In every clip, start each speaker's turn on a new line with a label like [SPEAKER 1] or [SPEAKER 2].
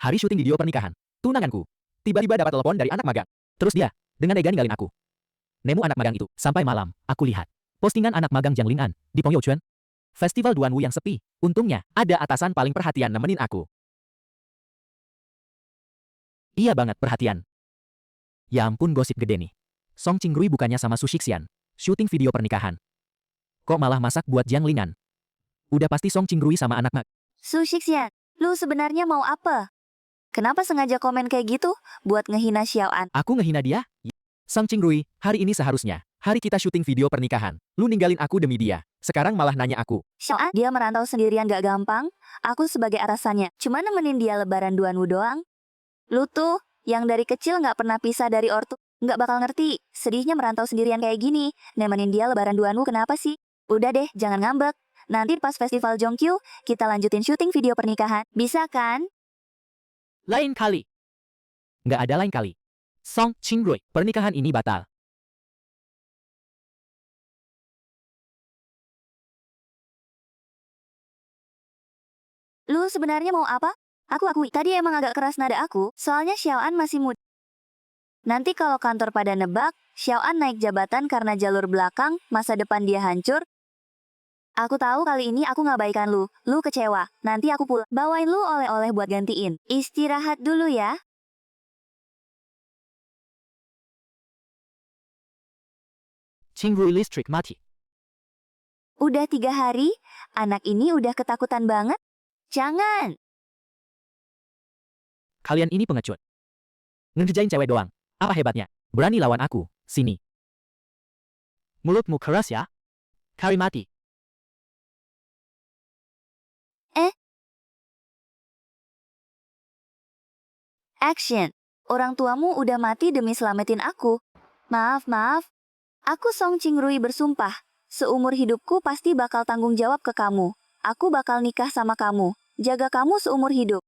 [SPEAKER 1] Hari syuting video pernikahan. Tunanganku. Tiba-tiba dapat telepon dari anak magang. Terus dia, dengan tega ninggalin aku. Nemu anak magang itu, sampai malam, aku lihat. Postingan anak magang Jiang Lin'an, di Pongyouchuan. Festival Duanwu yang sepi. Untungnya, ada atasan paling perhatian nemenin aku. Iya banget perhatian. Ya ampun gosip gede nih. Song Qingrui bukannya sama Su Shixian. Syuting video pernikahan. Kok malah masak buat Jiang Lin'an? Udah pasti Song Qingrui sama anak
[SPEAKER 2] Su Shixian, lu sebenarnya mau apa? Kenapa sengaja komen kayak gitu? Buat ngehina Xiaoan.
[SPEAKER 1] Aku ngehina dia? Song Qingrui, hari ini seharusnya. Hari kita syuting video pernikahan. Lu ninggalin aku demi dia. Sekarang malah nanya aku.
[SPEAKER 2] Xiaoan, dia merantau sendirian gak gampang. Aku sebagai atasannya, cuma nemenin dia lebaran Duanwu doang. Lu tuh, yang dari kecil gak pernah pisah dari ortu. Gak bakal ngerti, sedihnya merantau sendirian kayak gini. Nemenin dia lebaran Duanwu kenapa sih? Udah deh, jangan ngambek. Nanti pas festival Zhongqiu, kita lanjutin syuting video pernikahan. Bisa kan?
[SPEAKER 1] Lain kali. Nggak ada lain kali. Song Qingrui, pernikahan ini batal.
[SPEAKER 2] Lu sebenarnya mau apa? Aku akui, tadi emang agak keras nada aku, soalnya Xiaoan masih muda. Nanti kalau kantor pada nebak, Xiaoan naik jabatan karena jalur belakang, masa depan dia hancur. Aku tahu kali ini aku ngabaikan lu kecewa. Nanti aku pulang, bawain lu oleh-oleh buat gantiin. Istirahat dulu ya.
[SPEAKER 1] Qingrui listrik mati.
[SPEAKER 2] Udah 3 hari, anak ini udah ketakutan banget. Jangan.
[SPEAKER 1] Kalian ini pengecut. Ngerjain cewek doang. Apa hebatnya? Berani lawan aku. Sini. Mulutmu keras ya? Kari mati.
[SPEAKER 2] Action. Orang tuamu udah mati demi selamatin aku. Maaf. Aku Song Qingrui bersumpah. Seumur hidupku pasti bakal tanggung jawab ke kamu. Aku bakal nikah sama kamu. Jaga kamu seumur hidup.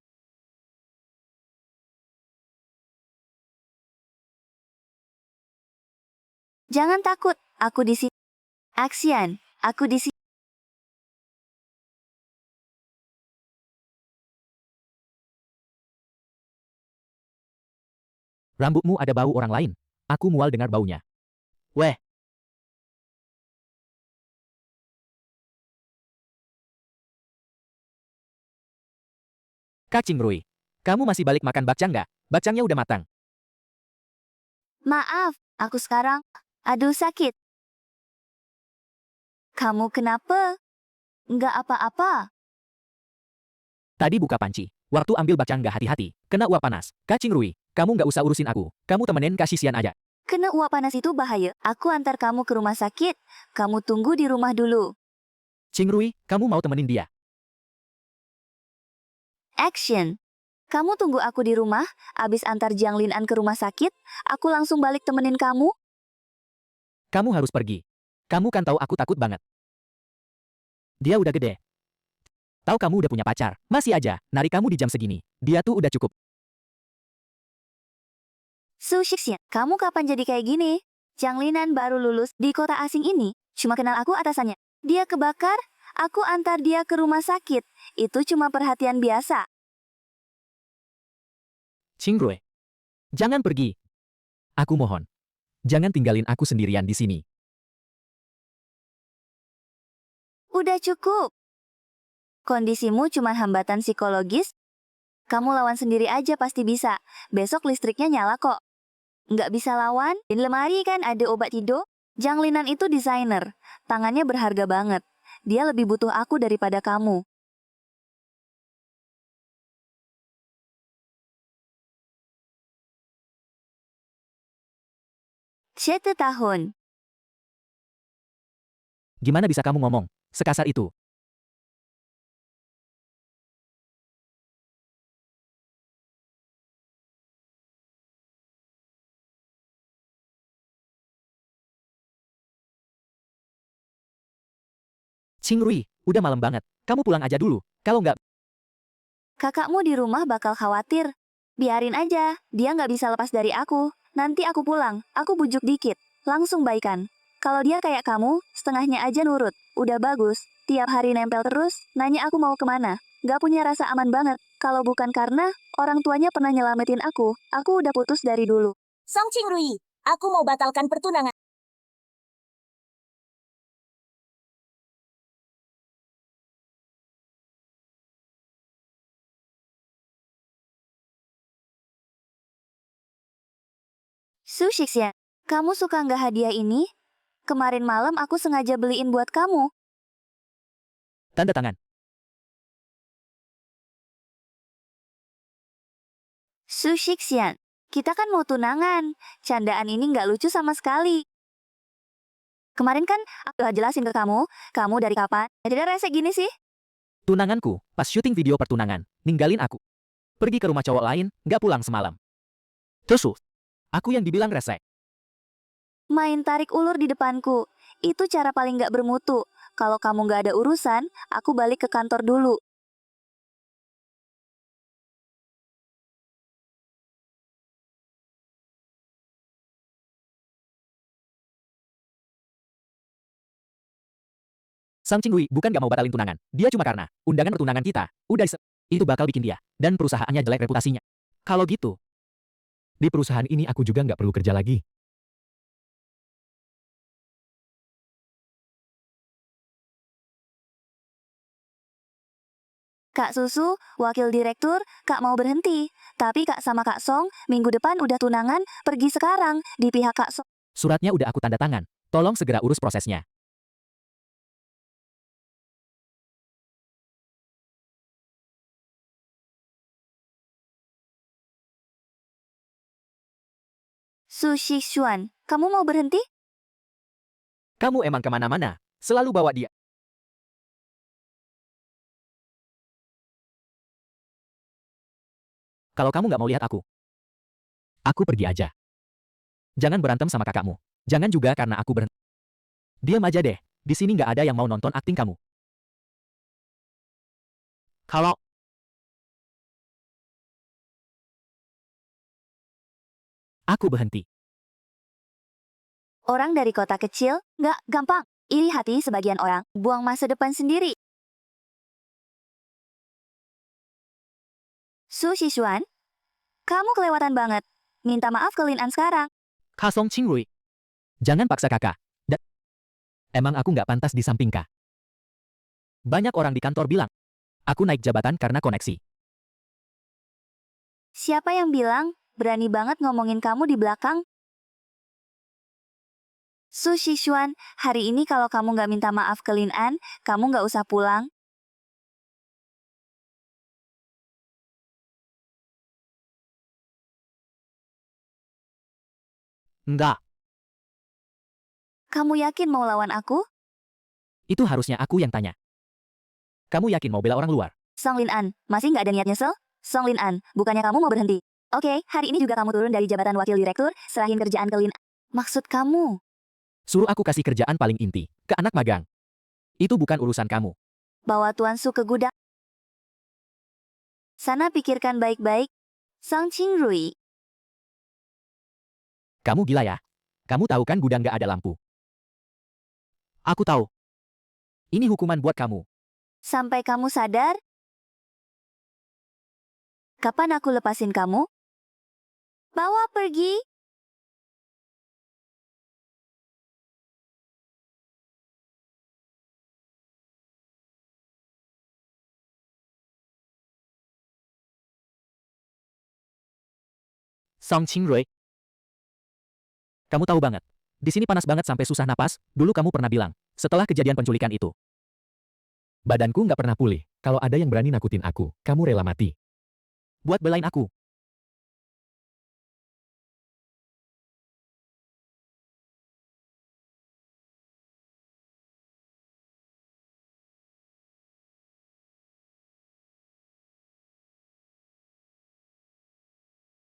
[SPEAKER 2] Jangan takut, aku di sini. Action, aku di sini.
[SPEAKER 1] Rambutmu ada bau orang lain. Aku mual dengar baunya. Weh. Kak Qingrui, kamu masih balik makan bakcang nggak? Bakcangnya udah matang.
[SPEAKER 2] Maaf, aku sekarang. Aduh sakit. Kamu kenapa? Nggak apa-apa.
[SPEAKER 1] Tadi buka panci. Waktu ambil bakcang nggak hati-hati. Kena uap panas. Kak Qingrui, kamu nggak usah urusin aku. Kamu temenin Kak Shixian aja.
[SPEAKER 2] Kena uap panas itu bahaya. Aku antar kamu ke rumah sakit. Kamu tunggu di rumah dulu.
[SPEAKER 1] Qingrui, kamu mau temenin dia?
[SPEAKER 2] Action. Kamu tunggu aku di rumah, abis antar Jiang Lin'an ke rumah sakit, aku langsung balik temenin kamu.
[SPEAKER 1] Kamu harus pergi. Kamu kan tahu aku takut banget. Dia udah gede. Tahu kamu udah punya pacar, masih aja narik kamu di jam segini. Dia tuh udah cukup.
[SPEAKER 2] Su Shixian, kamu kapan jadi kayak gini? Jiang Lin'an baru lulus di kota asing ini, cuma kenal aku atasannya. Dia kebakar, aku antar dia ke rumah sakit. Itu cuma perhatian biasa.
[SPEAKER 1] Qingrui, jangan pergi. Aku mohon. Jangan tinggalin aku sendirian di sini.
[SPEAKER 2] Udah cukup. Kondisimu cuma hambatan psikologis. Kamu lawan sendiri aja pasti bisa. Besok listriknya nyala kok. Nggak bisa lawan? Di lemari kan ada obat tidur? Jiang Lin'an itu desainer. Tangannya berharga banget. Dia lebih butuh aku daripada kamu. Satu tahun.
[SPEAKER 1] Gimana bisa kamu ngomong sekasar itu? Qingrui, udah malam banget. Kamu pulang aja dulu. Kalau nggak,
[SPEAKER 2] Kakakmu di rumah bakal khawatir. Biarin aja, dia nggak bisa lepas dari aku. Nanti aku pulang, aku bujuk dikit. Langsung baikan. Kalau dia kayak kamu, setengahnya aja nurut. Udah bagus. Tiap hari nempel terus, nanya aku mau kemana. Gak punya rasa aman banget. Kalau bukan karena orang tuanya pernah nyelamatin aku udah putus dari dulu.
[SPEAKER 3] Song Qingrui, aku mau batalkan pertunangan.
[SPEAKER 2] Su Shixian, kamu suka nggak hadiah ini? Kemarin malam aku sengaja beliin buat kamu.
[SPEAKER 1] Tanda tangan.
[SPEAKER 2] Su Shixian, kita kan mau tunangan. Candaan ini nggak lucu sama sekali. Kemarin kan aku udah jelasin ke kamu dari kapan? Jadi rese gini sih?
[SPEAKER 1] Tunanganku, pas syuting video pertunangan, ninggalin aku. Pergi ke rumah cowok lain, nggak pulang semalam. Terus, aku yang dibilang resek.
[SPEAKER 2] Main tarik ulur di depanku. Itu cara paling nggak bermutu. Kalau kamu nggak ada urusan, aku balik ke kantor dulu.
[SPEAKER 1] Sang Qingwei bukan gak mau batalin tunangan. Dia cuma karena undangan pertunangan kita udah itu bakal bikin dia dan perusahaannya jelek reputasinya. Kalau gitu, di perusahaan ini aku juga nggak perlu kerja lagi.
[SPEAKER 2] Kak Susu, wakil direktur, Kak mau berhenti. Tapi Kak sama Kak Song, minggu depan udah tunangan, pergi sekarang, di pihak Kak Song.
[SPEAKER 1] Suratnya udah aku tanda tangan. Tolong segera urus prosesnya.
[SPEAKER 2] Su Shixuan, kamu mau berhenti?
[SPEAKER 1] Kamu emang kemana-mana, selalu bawa dia. Kalau kamu nggak mau lihat aku pergi aja. Jangan berantem sama kakakmu. Jangan juga karena aku berhenti. Diam aja deh, di sini nggak ada yang mau nonton akting kamu. Kalau aku berhenti,
[SPEAKER 2] Orang dari kota kecil, nggak gampang. Iri hati sebagian orang, buang masa depan sendiri. Su Shixuan, kamu kelewatan banget. Minta maaf ke Lin An sekarang.
[SPEAKER 1] Kasong Qingwei. Jangan paksa kakak. Emang aku nggak pantas di samping kak. Banyak orang di kantor bilang, aku naik jabatan karena koneksi.
[SPEAKER 2] Siapa yang bilang, berani banget ngomongin kamu di belakang? Su Shixuan, hari ini kalau kamu nggak minta maaf ke Lin An, kamu nggak usah pulang.
[SPEAKER 1] Enggak,
[SPEAKER 2] Kamu yakin mau lawan aku?
[SPEAKER 1] itu harusnya aku yang tanya. Kamu yakin mau bela orang luar?
[SPEAKER 2] Song Lin An, masih nggak ada niat nyesel? Song Lin An, bukannya kamu mau berhenti? Oke, hari ini juga kamu turun dari jabatan wakil direktur, serahin kerjaan ke Lin An. Maksud kamu?
[SPEAKER 1] Suruh aku kasih kerjaan paling inti, ke anak magang. Itu bukan urusan kamu.
[SPEAKER 2] Bawa Tuan Su ke gudang. Sana pikirkan baik-baik. Sang Qingrui,
[SPEAKER 1] Kamu gila ya? Kamu tahu kan gudang nggak ada lampu? Aku tahu. Ini hukuman buat kamu.
[SPEAKER 2] sampai kamu sadar? Kapan aku lepasin kamu? Bawa pergi.
[SPEAKER 1] Song Qingrui. Kamu tahu banget. Di sini panas banget sampai susah napas, dulu kamu pernah bilang, setelah kejadian penculikan itu. Badanku nggak pernah pulih. Kalau ada yang berani nakutin aku, kamu rela mati. Buat belain aku.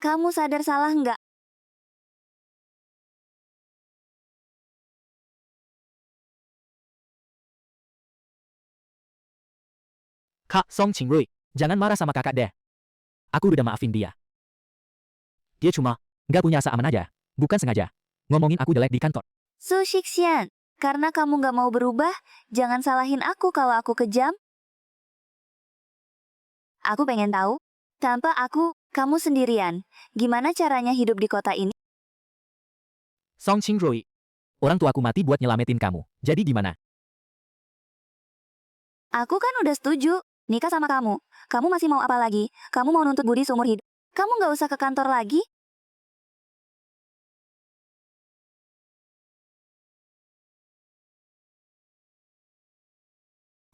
[SPEAKER 2] Kamu sadar salah nggak?
[SPEAKER 1] Kak Song Qingrui, jangan marah sama kakak deh. Aku udah maafin dia. Dia cuma nggak punya asa aman aja. Bukan sengaja. Ngomongin aku jelek di kantor.
[SPEAKER 2] Su Shixian, karena kamu nggak mau berubah, jangan salahin aku kalau aku kejam. Aku pengen tahu, Tanpa aku, kamu sendirian. Gimana caranya hidup di kota ini?
[SPEAKER 1] Song Qingrui. Orang tuaku mati buat nyelamatin kamu. Jadi gimana?
[SPEAKER 2] Aku kan udah setuju. Nikah sama kamu. Kamu masih mau apa lagi? Kamu mau nuntut budi seumur hidup? Kamu nggak usah ke kantor lagi?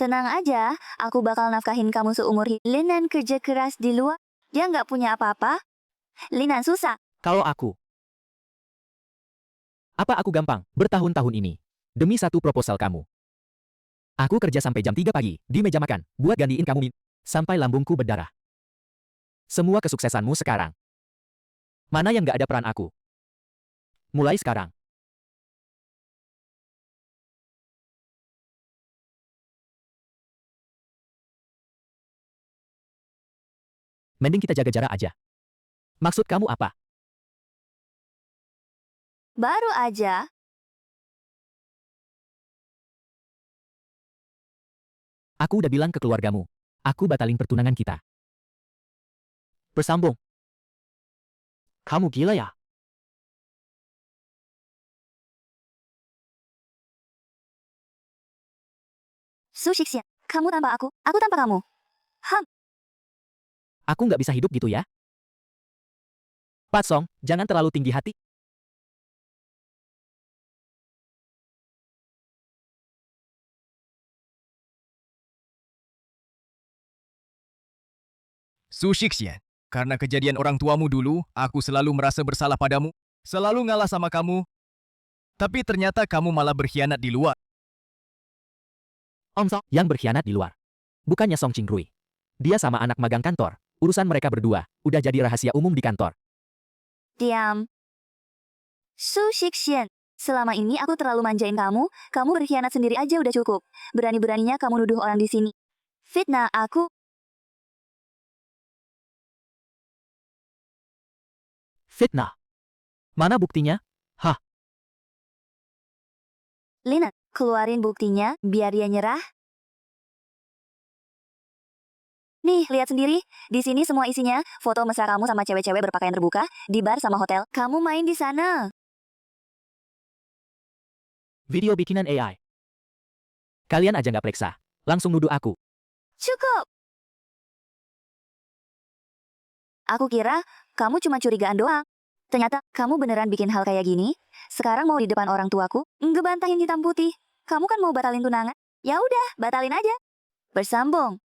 [SPEAKER 2] Tenang aja, aku bakal nafkahin kamu seumur hidup. Linan kerja keras di luar. Dia nggak punya apa-apa. Linan susah.
[SPEAKER 1] Kalau aku. Apa aku gampang bertahun-tahun ini demi satu proposal kamu? Aku kerja sampai jam 3 pagi di meja makan buat gantiin kamu sampai lambungku berdarah. Semua kesuksesanmu sekarang. Mana yang nggak ada peran aku? Mulai sekarang. Mending kita jaga jarak aja. Maksud kamu apa?
[SPEAKER 2] Baru aja.
[SPEAKER 1] Aku udah bilang ke keluargamu. Aku batalin pertunangan kita. Bersambung. Kamu gila ya?
[SPEAKER 2] Su Shixian, kamu tanpa aku tanpa kamu.
[SPEAKER 1] Aku nggak bisa hidup gitu ya? Pat Song, jangan terlalu tinggi hati.
[SPEAKER 4] Su Shixian, karena kejadian orang tuamu dulu, aku selalu merasa bersalah padamu, selalu ngalah sama kamu. Tapi ternyata kamu malah berkhianat di luar.
[SPEAKER 1] Om Song yang berkhianat di luar. Bukannya Song Qingrui. Dia sama anak magang kantor. Urusan mereka berdua udah jadi rahasia umum di kantor.
[SPEAKER 2] Diam. Su Shixian, selama ini aku terlalu manjain kamu berkhianat sendiri aja udah cukup. Berani-beraninya kamu nuduh orang di sini. Fitnah aku.
[SPEAKER 1] Fitnah. Mana buktinya?
[SPEAKER 2] Lina, keluarin buktinya biar dia nyerah. Nih, lihat sendiri. Di sini semua isinya foto mesra kamu sama cewek-cewek berpakaian terbuka di bar sama hotel. Kamu main di sana.
[SPEAKER 1] Video bikinan AI. Kalian aja nggak periksa. Langsung nuduh aku.
[SPEAKER 2] Cukup. Aku kira kamu cuma curigaan doang. Ternyata kamu beneran bikin hal kayak gini. Sekarang mau di depan orang tuaku, ngebantahin hitam putih. Kamu kan mau batalin tunangan? Ya udah, batalin aja. Bersambung.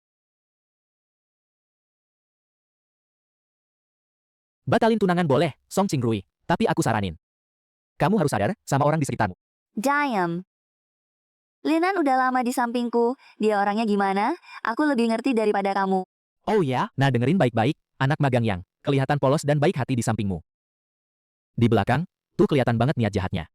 [SPEAKER 1] Batalin tunangan boleh, Song Qingrui. Tapi aku saranin. Kamu harus sadar sama orang di sekitarmu.
[SPEAKER 2] Diam. Linan udah lama di sampingku. Dia orangnya gimana? Aku lebih ngerti daripada kamu.
[SPEAKER 1] Oh ya? Nah dengerin baik-baik, anak magang yang kelihatan polos dan baik hati di sampingmu. Di belakang, tuh kelihatan banget niat jahatnya.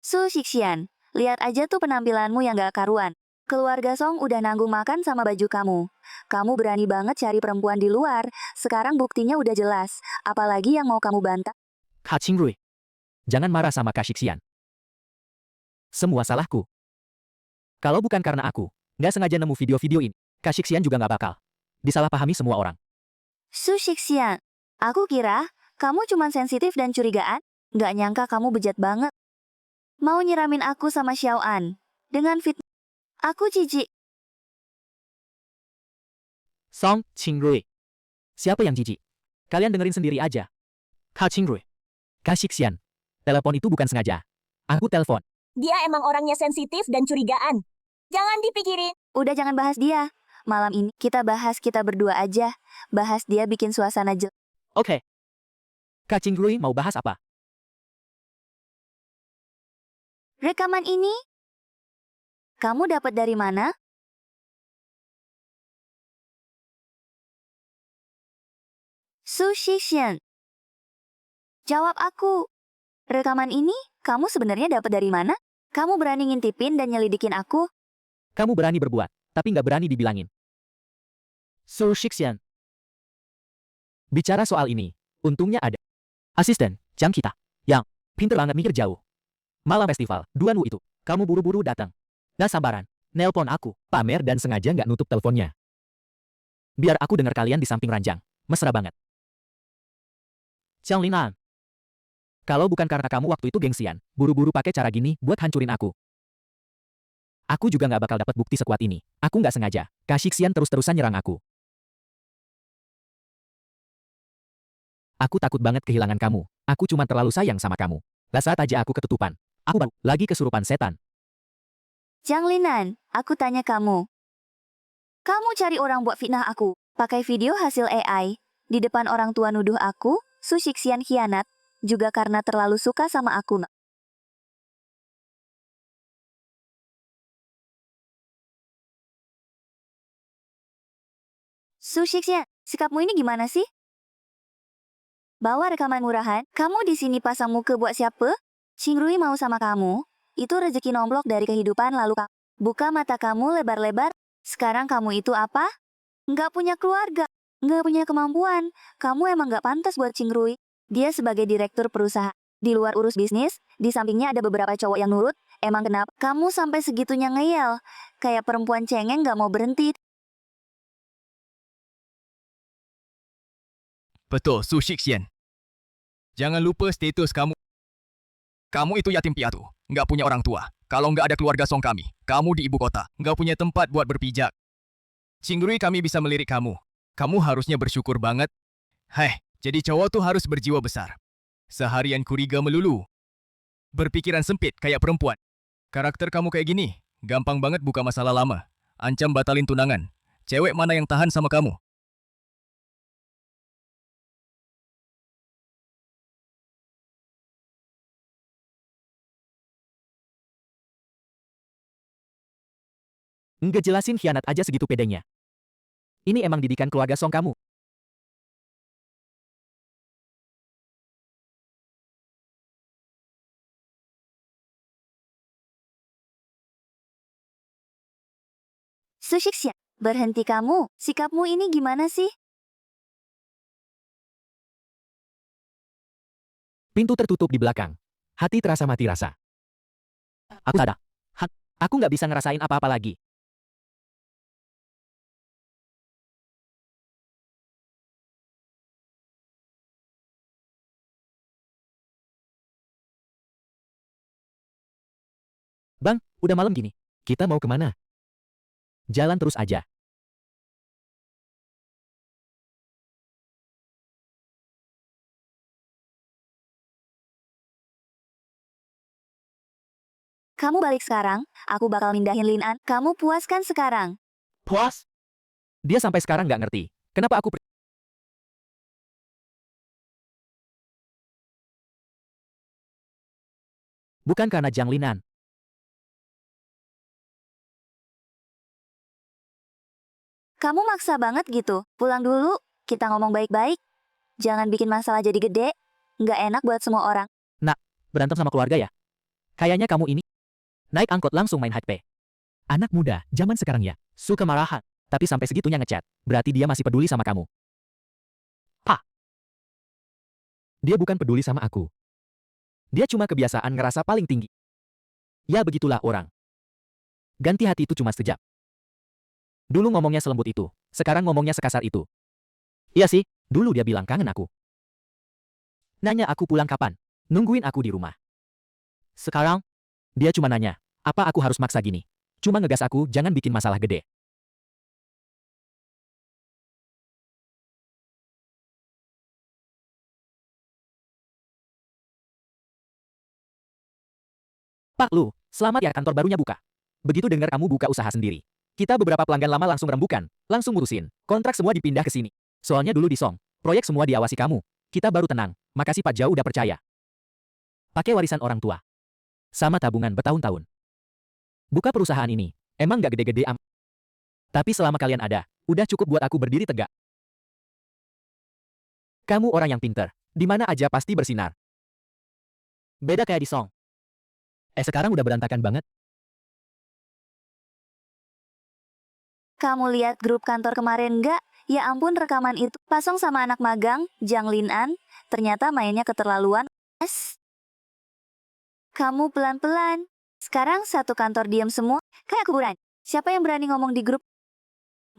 [SPEAKER 2] Su Shixian, lihat aja tuh penampilanmu yang gak karuan. Keluarga Song udah nanggung makan sama baju kamu. Kamu berani banget cari perempuan di luar. Sekarang buktinya udah jelas. Apalagi yang mau kamu bantah?
[SPEAKER 1] Kak Qingrui. Jangan marah sama Kak Shixian. Semua salahku. Kalau bukan karena aku, nggak sengaja nemu video-video ini, Kak Shixian juga nggak bakal disalahpahami semua orang.
[SPEAKER 2] Su Shixian, aku kira kamu cuma sensitif dan curigaan. Gak nyangka kamu bejat banget. Mau nyiramin aku sama Xiao An. Dengan fitnah. Aku jijik.
[SPEAKER 1] Song Qingrui. Siapa yang jijik? Kalian dengerin sendiri aja. Kak Qingrui. Kak Shixian. Telepon itu bukan sengaja. Aku telepon.
[SPEAKER 3] Dia emang orangnya sensitif dan curigaan. Jangan dipikirin.
[SPEAKER 2] Udah jangan bahas dia. Malam ini kita bahas kita berdua aja. Bahas dia bikin suasana jelek.
[SPEAKER 1] Oke. Kak Qingrui mau bahas apa?
[SPEAKER 2] Rekaman ini? Kamu dapat dari mana? Su Shixian. Jawab aku. Rekaman ini kamu sebenarnya dapat dari mana? Kamu berani ngintipin dan nyelidikin aku?
[SPEAKER 1] Kamu berani berbuat, tapi nggak berani dibilangin. Su Shixian. Bicara soal ini, untungnya ada asisten, Jang kita, yang pinter banget mikir jauh. Malam festival, Duanwu itu, kamu buru-buru datang. Nggak sabaran, nelpon aku, pamer dan sengaja nggak nutup teleponnya. Biar aku dengar kalian di samping ranjang, mesra banget. Jiang Linan. Kalau bukan karena kamu waktu itu gengsian, buru-buru pakai cara gini buat hancurin aku. Aku juga nggak bakal dapat bukti sekuat ini. Aku nggak sengaja. Kak Shixian terus-terusan nyerang aku. Aku takut banget kehilangan kamu. Aku cuma terlalu sayang sama kamu. Lah saat aja aku ketutupan. Aku baru lagi kesurupan setan.
[SPEAKER 2] Jiang Linan, aku tanya kamu. Kamu cari orang buat fitnah aku. Pakai video hasil AI. Di depan orang tua nuduh aku, Su Shixian khianat. Juga karena terlalu suka sama aku. Su Shixian, sikapmu ini gimana sih? Bawa rekaman murahan, kamu di sini pasang muka buat siapa? Xingrui mau sama kamu, itu rezeki nomblok dari kehidupan lalu kamu. Buka mata kamu lebar-lebar, sekarang kamu itu apa? Nggak punya keluarga, nggak punya kemampuan, kamu emang nggak pantas buat Xingrui. Dia sebagai direktur perusahaan, di luar urus bisnis, di sampingnya ada beberapa cowok yang nurut, emang kenapa? Kamu sampai segitunya ngeyel, kayak perempuan cengeng nggak mau berhenti.
[SPEAKER 4] Betul, Su Shixian. Jangan lupa status kamu. Kamu itu yatim piatu, nggak punya orang tua. Kalau nggak ada keluarga Song kami, kamu di ibu kota, nggak punya tempat buat berpijak. Xingrui kami bisa melirik kamu. Kamu harusnya bersyukur banget. Heh, jadi cowok tuh harus berjiwa besar. Seharian kuriga melulu. Berpikiran sempit kayak perempuan. Karakter kamu kayak gini, gampang banget buka masalah lama. Ancam batalin tunangan. Cewek mana yang tahan sama kamu?
[SPEAKER 1] Nggak jelasin khianat aja segitu pedenya. Ini emang didikan keluarga Song kamu.
[SPEAKER 2] Su Shixian, berhenti kamu, sikapmu ini gimana sih?
[SPEAKER 1] Pintu tertutup di belakang. Hati terasa mati rasa. Aku tak ada. Aku nggak bisa ngerasain apa-apa lagi. Bang, udah malam gini. Kita mau kemana? Jalan terus aja.
[SPEAKER 2] Kamu balik sekarang, aku bakal mindahin Lin An. Kamu puaskan sekarang.
[SPEAKER 1] Puas? Dia sampai sekarang nggak ngerti. Kenapa aku bukan karena Jiang Linan.
[SPEAKER 2] Kamu maksa banget gitu. Pulang dulu, kita ngomong baik-baik. Jangan bikin masalah jadi gede. Nggak enak buat semua orang.
[SPEAKER 1] Berantem sama keluarga ya? Kayaknya kamu ini naik angkot langsung main HP. Anak muda, zaman sekarang ya, suka marahan. Tapi sampai segitunya ngechat, berarti dia masih peduli sama kamu. Dia bukan peduli sama aku. Dia cuma kebiasaan ngerasa paling tinggi. Ya begitulah orang. Ganti hati itu cuma sekejap. Dulu ngomongnya selembut itu, sekarang ngomongnya sekasar itu. Iya sih, dulu dia bilang kangen aku. Nanya aku pulang kapan, nungguin aku di rumah. Sekarang, dia cuma nanya, apa aku harus maksa gini? Cuma ngegas aku, jangan bikin masalah gede. Pak Lu, selamat ya kantor barunya buka. Begitu dengar kamu buka usaha sendiri. Kita beberapa pelanggan lama langsung rembukan, langsung ngurusin. Kontrak semua dipindah ke sini. Soalnya dulu di Song, proyek semua diawasi kamu. Kita baru tenang. Makasih Pak Jauh udah percaya. Pakai warisan orang tua. Sama tabungan bertahun-tahun. Buka perusahaan ini, emang nggak gede-gede tapi selama kalian ada, udah cukup buat aku berdiri tegak. Kamu orang yang pinter, di mana aja pasti bersinar. Beda kayak di Song. Sekarang udah berantakan banget.
[SPEAKER 2] Kamu lihat grup kantor kemarin nggak? Ya ampun rekaman itu. Pasong sama anak magang, Jiang Lin An. Ternyata mainnya keterlaluan. Kamu pelan-pelan. Sekarang satu kantor diam semua. Kayak kuburan. Siapa yang berani ngomong di grup?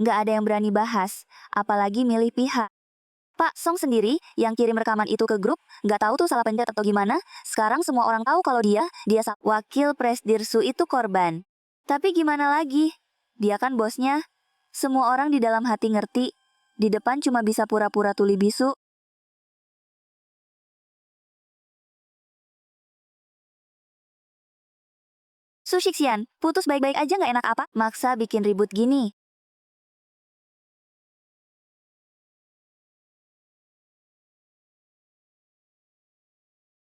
[SPEAKER 2] Nggak ada yang berani bahas. Apalagi milih pihak. Pak Song sendiri yang kirim rekaman itu ke grup, nggak tahu tuh salah pencet atau gimana. Sekarang semua orang tahu kalau wakil Presdirsu itu korban. Tapi gimana lagi? Dia kan bosnya. Semua orang di dalam hati ngerti. Di depan cuma bisa pura-pura tuli bisu. Su Shixian, putus baik-baik aja nggak enak apa? Maksa bikin ribut gini.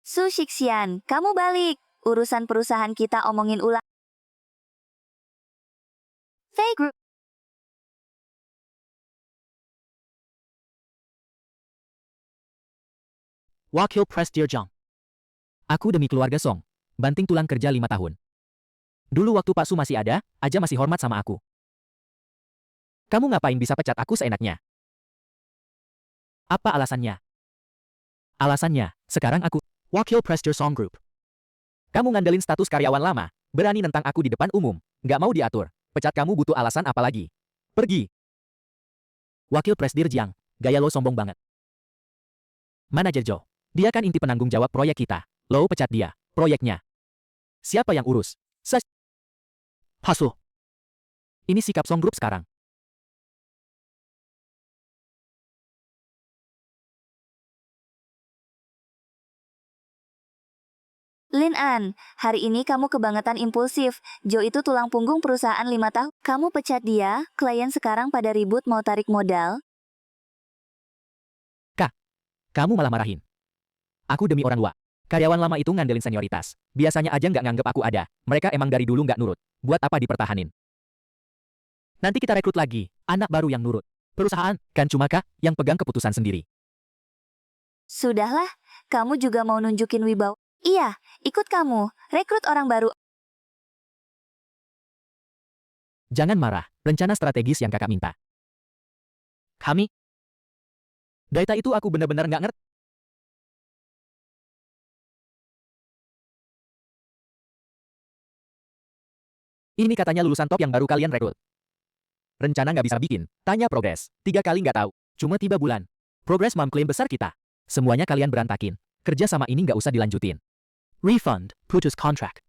[SPEAKER 2] Su Shixian, kamu balik. Urusan perusahaan kita omongin ulang. Fei Group.
[SPEAKER 1] Wakil Presdir Jang. Aku demi keluarga Song. Banting tulang kerja 5 tahun. Dulu waktu Pak Su masih ada, aja masih hormat sama aku. Kamu ngapain bisa pecat aku seenaknya? Apa alasannya? Alasannya, sekarang aku Wakil Presdir Song Group. Kamu ngandelin status karyawan lama, berani nentang aku di depan umum, nggak mau diatur. Pecat kamu butuh alasan apa lagi? Pergi. Wakil Presdir Jiang, gaya lo sombong banget. Manajer Joe, dia kan inti penanggung jawab proyek kita. Lo pecat dia, proyeknya. Siapa yang urus? Pasu. Ini sikap Song Group sekarang.
[SPEAKER 2] Lin An, hari ini kamu kebangetan impulsif. Joe itu tulang punggung perusahaan 5 tahun. Kamu pecat dia, klien sekarang pada ribut mau tarik modal.
[SPEAKER 1] Kamu malah marahin. Aku demi orang tua. Karyawan lama itu ngandelin senioritas. Biasanya aja nggak nganggep aku ada. Mereka emang dari dulu nggak nurut. Buat apa dipertahanin? Nanti kita rekrut lagi, anak baru yang nurut. Perusahaan, kan cuma Kak, yang pegang keputusan sendiri.
[SPEAKER 2] Sudahlah, kamu juga mau nunjukin wibawa. Iya, ikut kamu, rekrut orang baru.
[SPEAKER 1] Jangan marah, rencana strategis yang kakak minta. Kami? Data itu aku benar-benar nggak ngerti. Ini katanya lulusan top yang baru kalian rekrut. Rencana nggak bisa bikin, tanya progres. 3 kali nggak tahu, cuma 3 bulan. Progres klaim besar kita. Semuanya kalian berantakin. Kerja sama ini nggak usah dilanjutin. Refund, putus contract.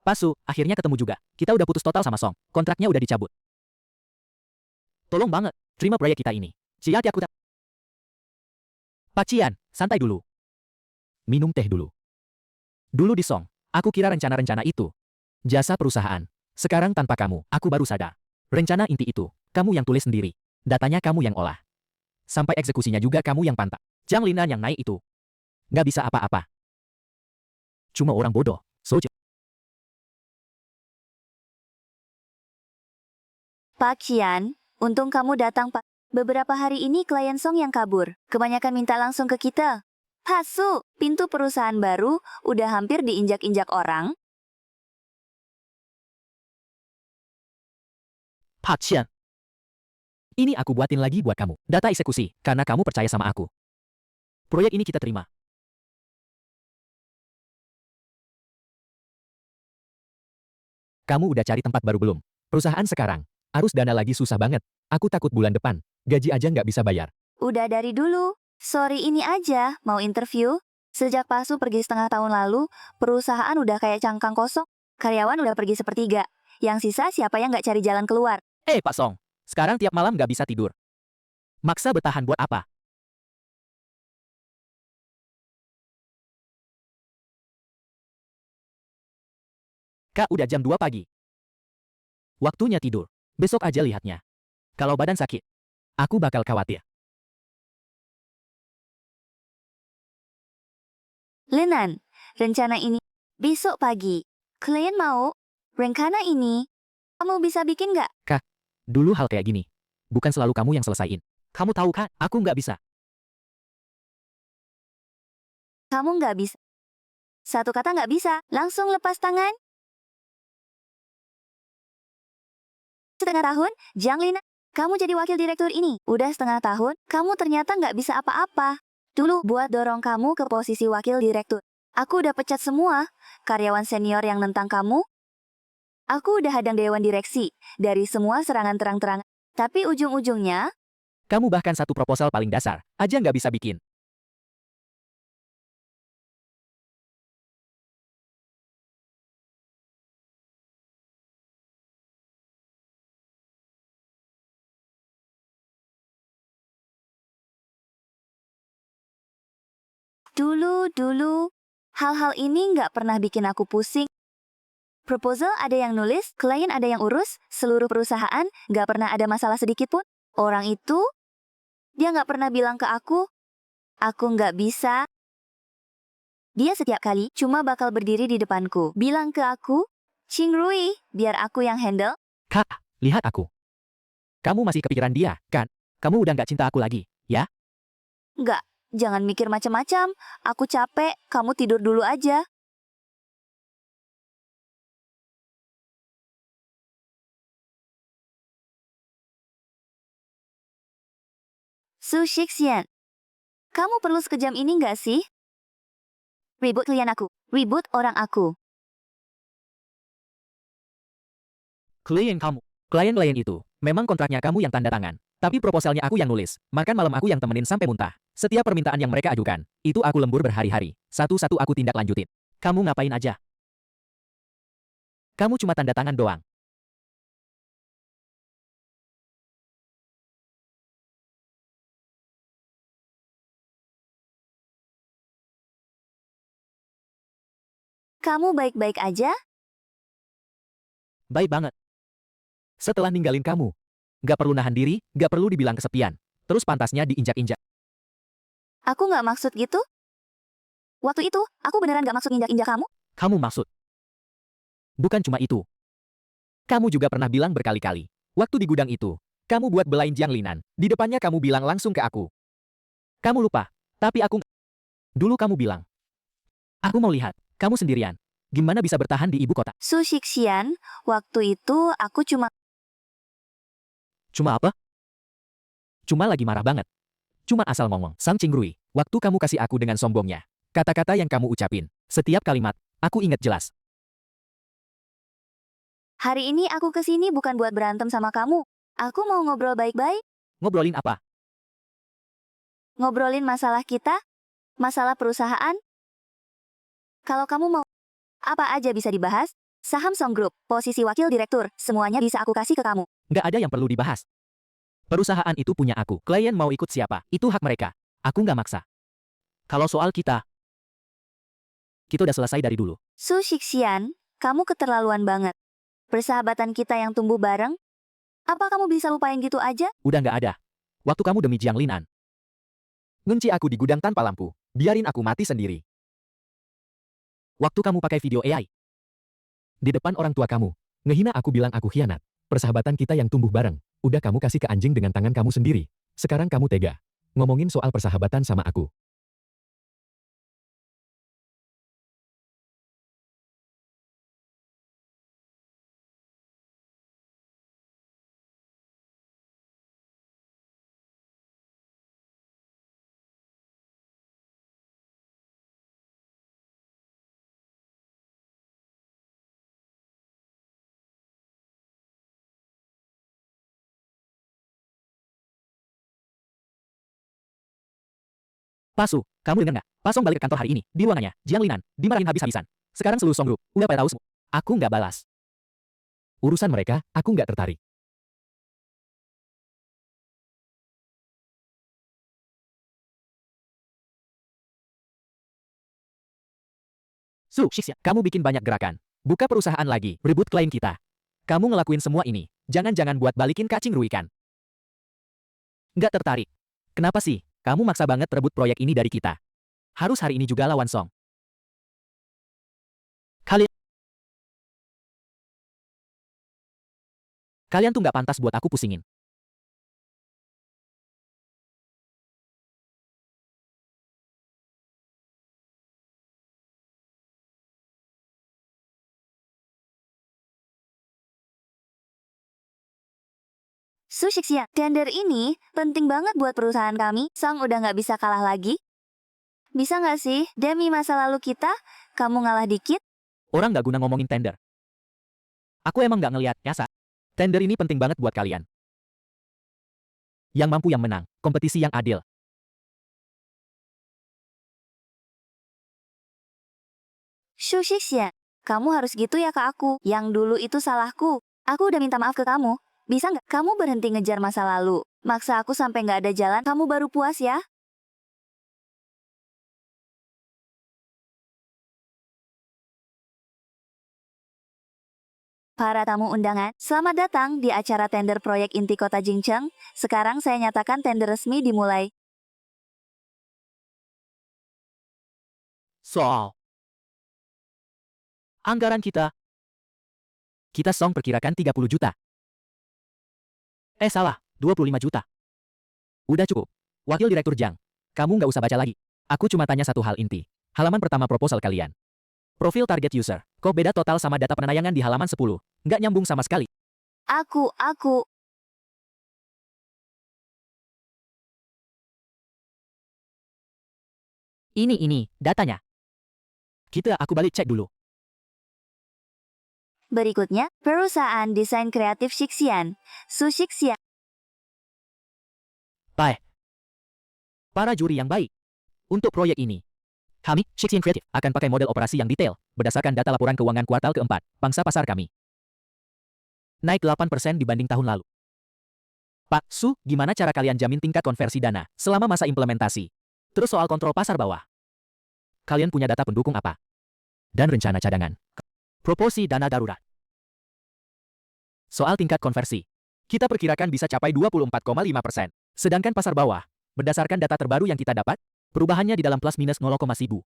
[SPEAKER 1] Pasu, akhirnya ketemu juga. Kita udah putus total sama Song. Kontraknya udah dicabut. Tolong banget, terima proyek kita ini. Ciat aku tak. Pak Cian, santai dulu. Minum teh dulu. Dulu di Song, aku kira rencana-rencana itu jasa perusahaan. Sekarang tanpa kamu, aku baru sadar. Rencana inti itu, kamu yang tulis sendiri. Datanya kamu yang olah. Sampai eksekusinya juga kamu yang pantang. Jiang Linan yang naik itu. Nggak bisa apa-apa. Cuma orang bodoh.
[SPEAKER 2] Pak Qian, untung kamu datang Pak. Beberapa hari ini klien Song yang kabur. Kebanyakan minta langsung ke kita. Pak Su, pintu perusahaan baru udah hampir diinjak-injak orang.
[SPEAKER 1] Pak Qian. Ini aku buatin lagi buat kamu. Data eksekusi, karena kamu percaya sama aku. Proyek ini kita terima. Kamu udah cari tempat baru belum? Perusahaan sekarang, arus dana lagi susah banget. Aku takut bulan depan, gaji aja nggak bisa bayar.
[SPEAKER 2] Udah dari dulu. Sorry ini aja, mau interview. Sejak Pak Su pergi setengah tahun lalu, perusahaan udah kayak cangkang kosong. Karyawan udah pergi sepertiga. Yang sisa siapa yang nggak cari jalan keluar?
[SPEAKER 1] Pak Song, sekarang tiap malam nggak bisa tidur. Maksa bertahan buat apa? Kak, udah jam 2 pagi. Waktunya tidur. Besok aja lihatnya. Kalau badan sakit, aku bakal khawatir.
[SPEAKER 2] Lenan, rencana ini besok pagi. Klien mau? Rencana ini, kamu bisa bikin nggak?
[SPEAKER 1] Dulu hal kayak gini, bukan selalu kamu yang selesaiin. Kamu tahu kan, aku nggak bisa.
[SPEAKER 2] Kamu nggak bisa. Satu kata nggak bisa, langsung lepas tangan. Setengah tahun, Jiang Lina, kamu jadi wakil direktur ini. Udah setengah tahun, kamu ternyata nggak bisa apa-apa. Dulu buat dorong kamu ke posisi wakil direktur. Aku udah pecat semua karyawan senior yang nentang kamu. Aku udah hadang dewan direksi dari semua serangan terang-terangan. Tapi ujung-ujungnya,
[SPEAKER 1] Kamu bahkan satu proposal paling dasar aja nggak bisa bikin.
[SPEAKER 2] dulu, hal-hal ini nggak pernah bikin aku pusing. Proposal ada yang nulis, klien ada yang urus, seluruh perusahaan nggak pernah ada masalah sedikit pun. Orang itu, dia nggak pernah bilang ke aku nggak bisa. Dia setiap kali cuma bakal berdiri di depanku, bilang ke aku, Qingrui, biar aku yang handle.
[SPEAKER 1] Kak, lihat aku. Kamu masih kepikiran dia, kan? Kamu udah nggak cinta aku lagi, ya?
[SPEAKER 2] Nggak, jangan mikir macam-macam. Aku capek, kamu tidur dulu aja. Su Shixian, kamu perlu sekejam ini nggak sih? Ribut klien aku, ribut orang aku.
[SPEAKER 1] Klien itu, memang kontraknya kamu yang tanda tangan. Tapi proposalnya aku yang nulis, makan malam aku yang temenin sampai muntah. Setiap permintaan yang mereka ajukan, itu aku lembur berhari-hari. Satu-satu aku tindak lanjutin. Kamu ngapain aja? Kamu cuma tanda tangan doang.
[SPEAKER 2] Kamu baik-baik aja?
[SPEAKER 1] Baik banget. Setelah ninggalin kamu, nggak perlu nahan diri, nggak perlu dibilang kesepian. Terus pantasnya diinjak-injak.
[SPEAKER 2] Aku nggak maksud gitu. Waktu itu, aku beneran nggak maksud injak-injak kamu.
[SPEAKER 1] Kamu maksud. Bukan cuma itu. Kamu juga pernah bilang berkali-kali. Waktu di gudang itu, kamu buat belain Jiang Linan. Di depannya kamu bilang langsung ke aku. Kamu lupa. Tapi aku... Dulu kamu bilang. Aku mau lihat. Kamu sendirian. Gimana bisa bertahan di ibu kota?
[SPEAKER 2] Su Shixian, waktu itu aku cuma...
[SPEAKER 1] Cuma apa? Cuma lagi marah banget. Cuma asal ngomong. Sang Qingrui, waktu kamu kasih aku dengan sombongnya. Kata-kata yang kamu ucapin. Setiap kalimat, aku ingat jelas.
[SPEAKER 2] Hari ini aku kesini bukan buat berantem sama kamu. Aku mau ngobrol baik-baik,
[SPEAKER 1] Ngobrolin apa?
[SPEAKER 2] ngobrolin masalah kita, masalah perusahaan. Kalau kamu mau, apa aja bisa dibahas. Saham Song Group, posisi wakil direktur, semuanya bisa aku kasih ke kamu.
[SPEAKER 1] Nggak ada yang perlu dibahas. Perusahaan itu punya aku. Klien mau ikut siapa, itu hak mereka. Aku nggak maksa. Kalau soal kita udah selesai dari dulu.
[SPEAKER 2] Su Shixian, kamu keterlaluan banget. Persahabatan kita yang tumbuh bareng, apa kamu bisa lupain gitu aja?
[SPEAKER 1] Udah nggak ada. Waktu kamu demi Jiang Linan. Ngunci aku di gudang tanpa lampu. Biarin aku mati sendiri. Waktu kamu pakai video AI. Di depan orang tua kamu. Ngehina aku bilang aku khianat. Persahabatan kita yang tumbuh bareng. Udah kamu kasih ke anjing dengan tangan kamu sendiri. Sekarang kamu tega. Ngomongin soal persahabatan sama aku. Pasu, kamu dengar nggak? Pasong balik ke kantor hari ini. Di ruangannya, Jiang Linan, dimarahin habis-habisan. Sekarang seluruh Song Group, udah pada tahu semua. Aku nggak balas. Urusan mereka, aku nggak tertarik. Su, Shixian, kamu bikin banyak gerakan. Buka perusahaan lagi, berebut klien kita. Kamu ngelakuin semua ini, jangan-jangan buat balikin Kak Qingrui kan? Nggak tertarik. Kenapa sih? Kamu maksa banget rebut proyek ini dari kita. Harus hari ini juga lawan Song. Kalian Kalian tuh nggak pantas buat aku pusingin.
[SPEAKER 2] Su Shixian, tender ini penting banget buat perusahaan kami. Sang udah nggak bisa kalah lagi. Bisa nggak sih, demi masa lalu kita, kamu ngalah dikit?
[SPEAKER 1] Orang nggak guna ngomongin tender. Aku emang nggak ngeliat, Yasa. Tender ini penting banget buat kalian. Yang mampu yang menang, kompetisi yang adil.
[SPEAKER 2] Shushixia, kamu harus gitu ya ke aku. Yang dulu itu salahku. Aku udah minta maaf ke kamu. Bisa nggak kamu berhenti ngejar masa lalu? Maksa aku sampai nggak ada jalan, kamu baru puas ya? Para tamu undangan, selamat datang di acara tender proyek inti kota Jingcheng. Sekarang saya nyatakan tender resmi dimulai.
[SPEAKER 1] Soal anggaran kita Song perkirakan 30 juta. Salah, 25 juta. Udah cukup. Wakil Direktur Jang, kamu nggak usah baca lagi. Aku cuma tanya satu hal inti. Halaman pertama proposal kalian. Profil target user, kok beda total sama data penayangan di halaman 10. Nggak nyambung sama sekali.
[SPEAKER 2] Aku.
[SPEAKER 1] Ini, datanya. Aku balik cek dulu.
[SPEAKER 2] Berikutnya, perusahaan desain kreatif Shixian. Sushixia.
[SPEAKER 1] Para juri yang baik. Untuk proyek ini, kami, Shixian Creative, akan pakai model operasi yang detail, berdasarkan data laporan keuangan kuartal keempat, pangsa pasar kami. Naik 8% dibanding tahun lalu. Pak Su, gimana cara kalian jamin tingkat konversi dana selama masa implementasi? Terus soal kontrol pasar bawah. Kalian punya data pendukung apa? Dan rencana cadangan. Proporsi dana darurat. Soal tingkat konversi, kita perkirakan bisa capai 24,5%. Sedangkan pasar bawah, berdasarkan data terbaru yang kita dapat, perubahannya di dalam plus minus 0,10.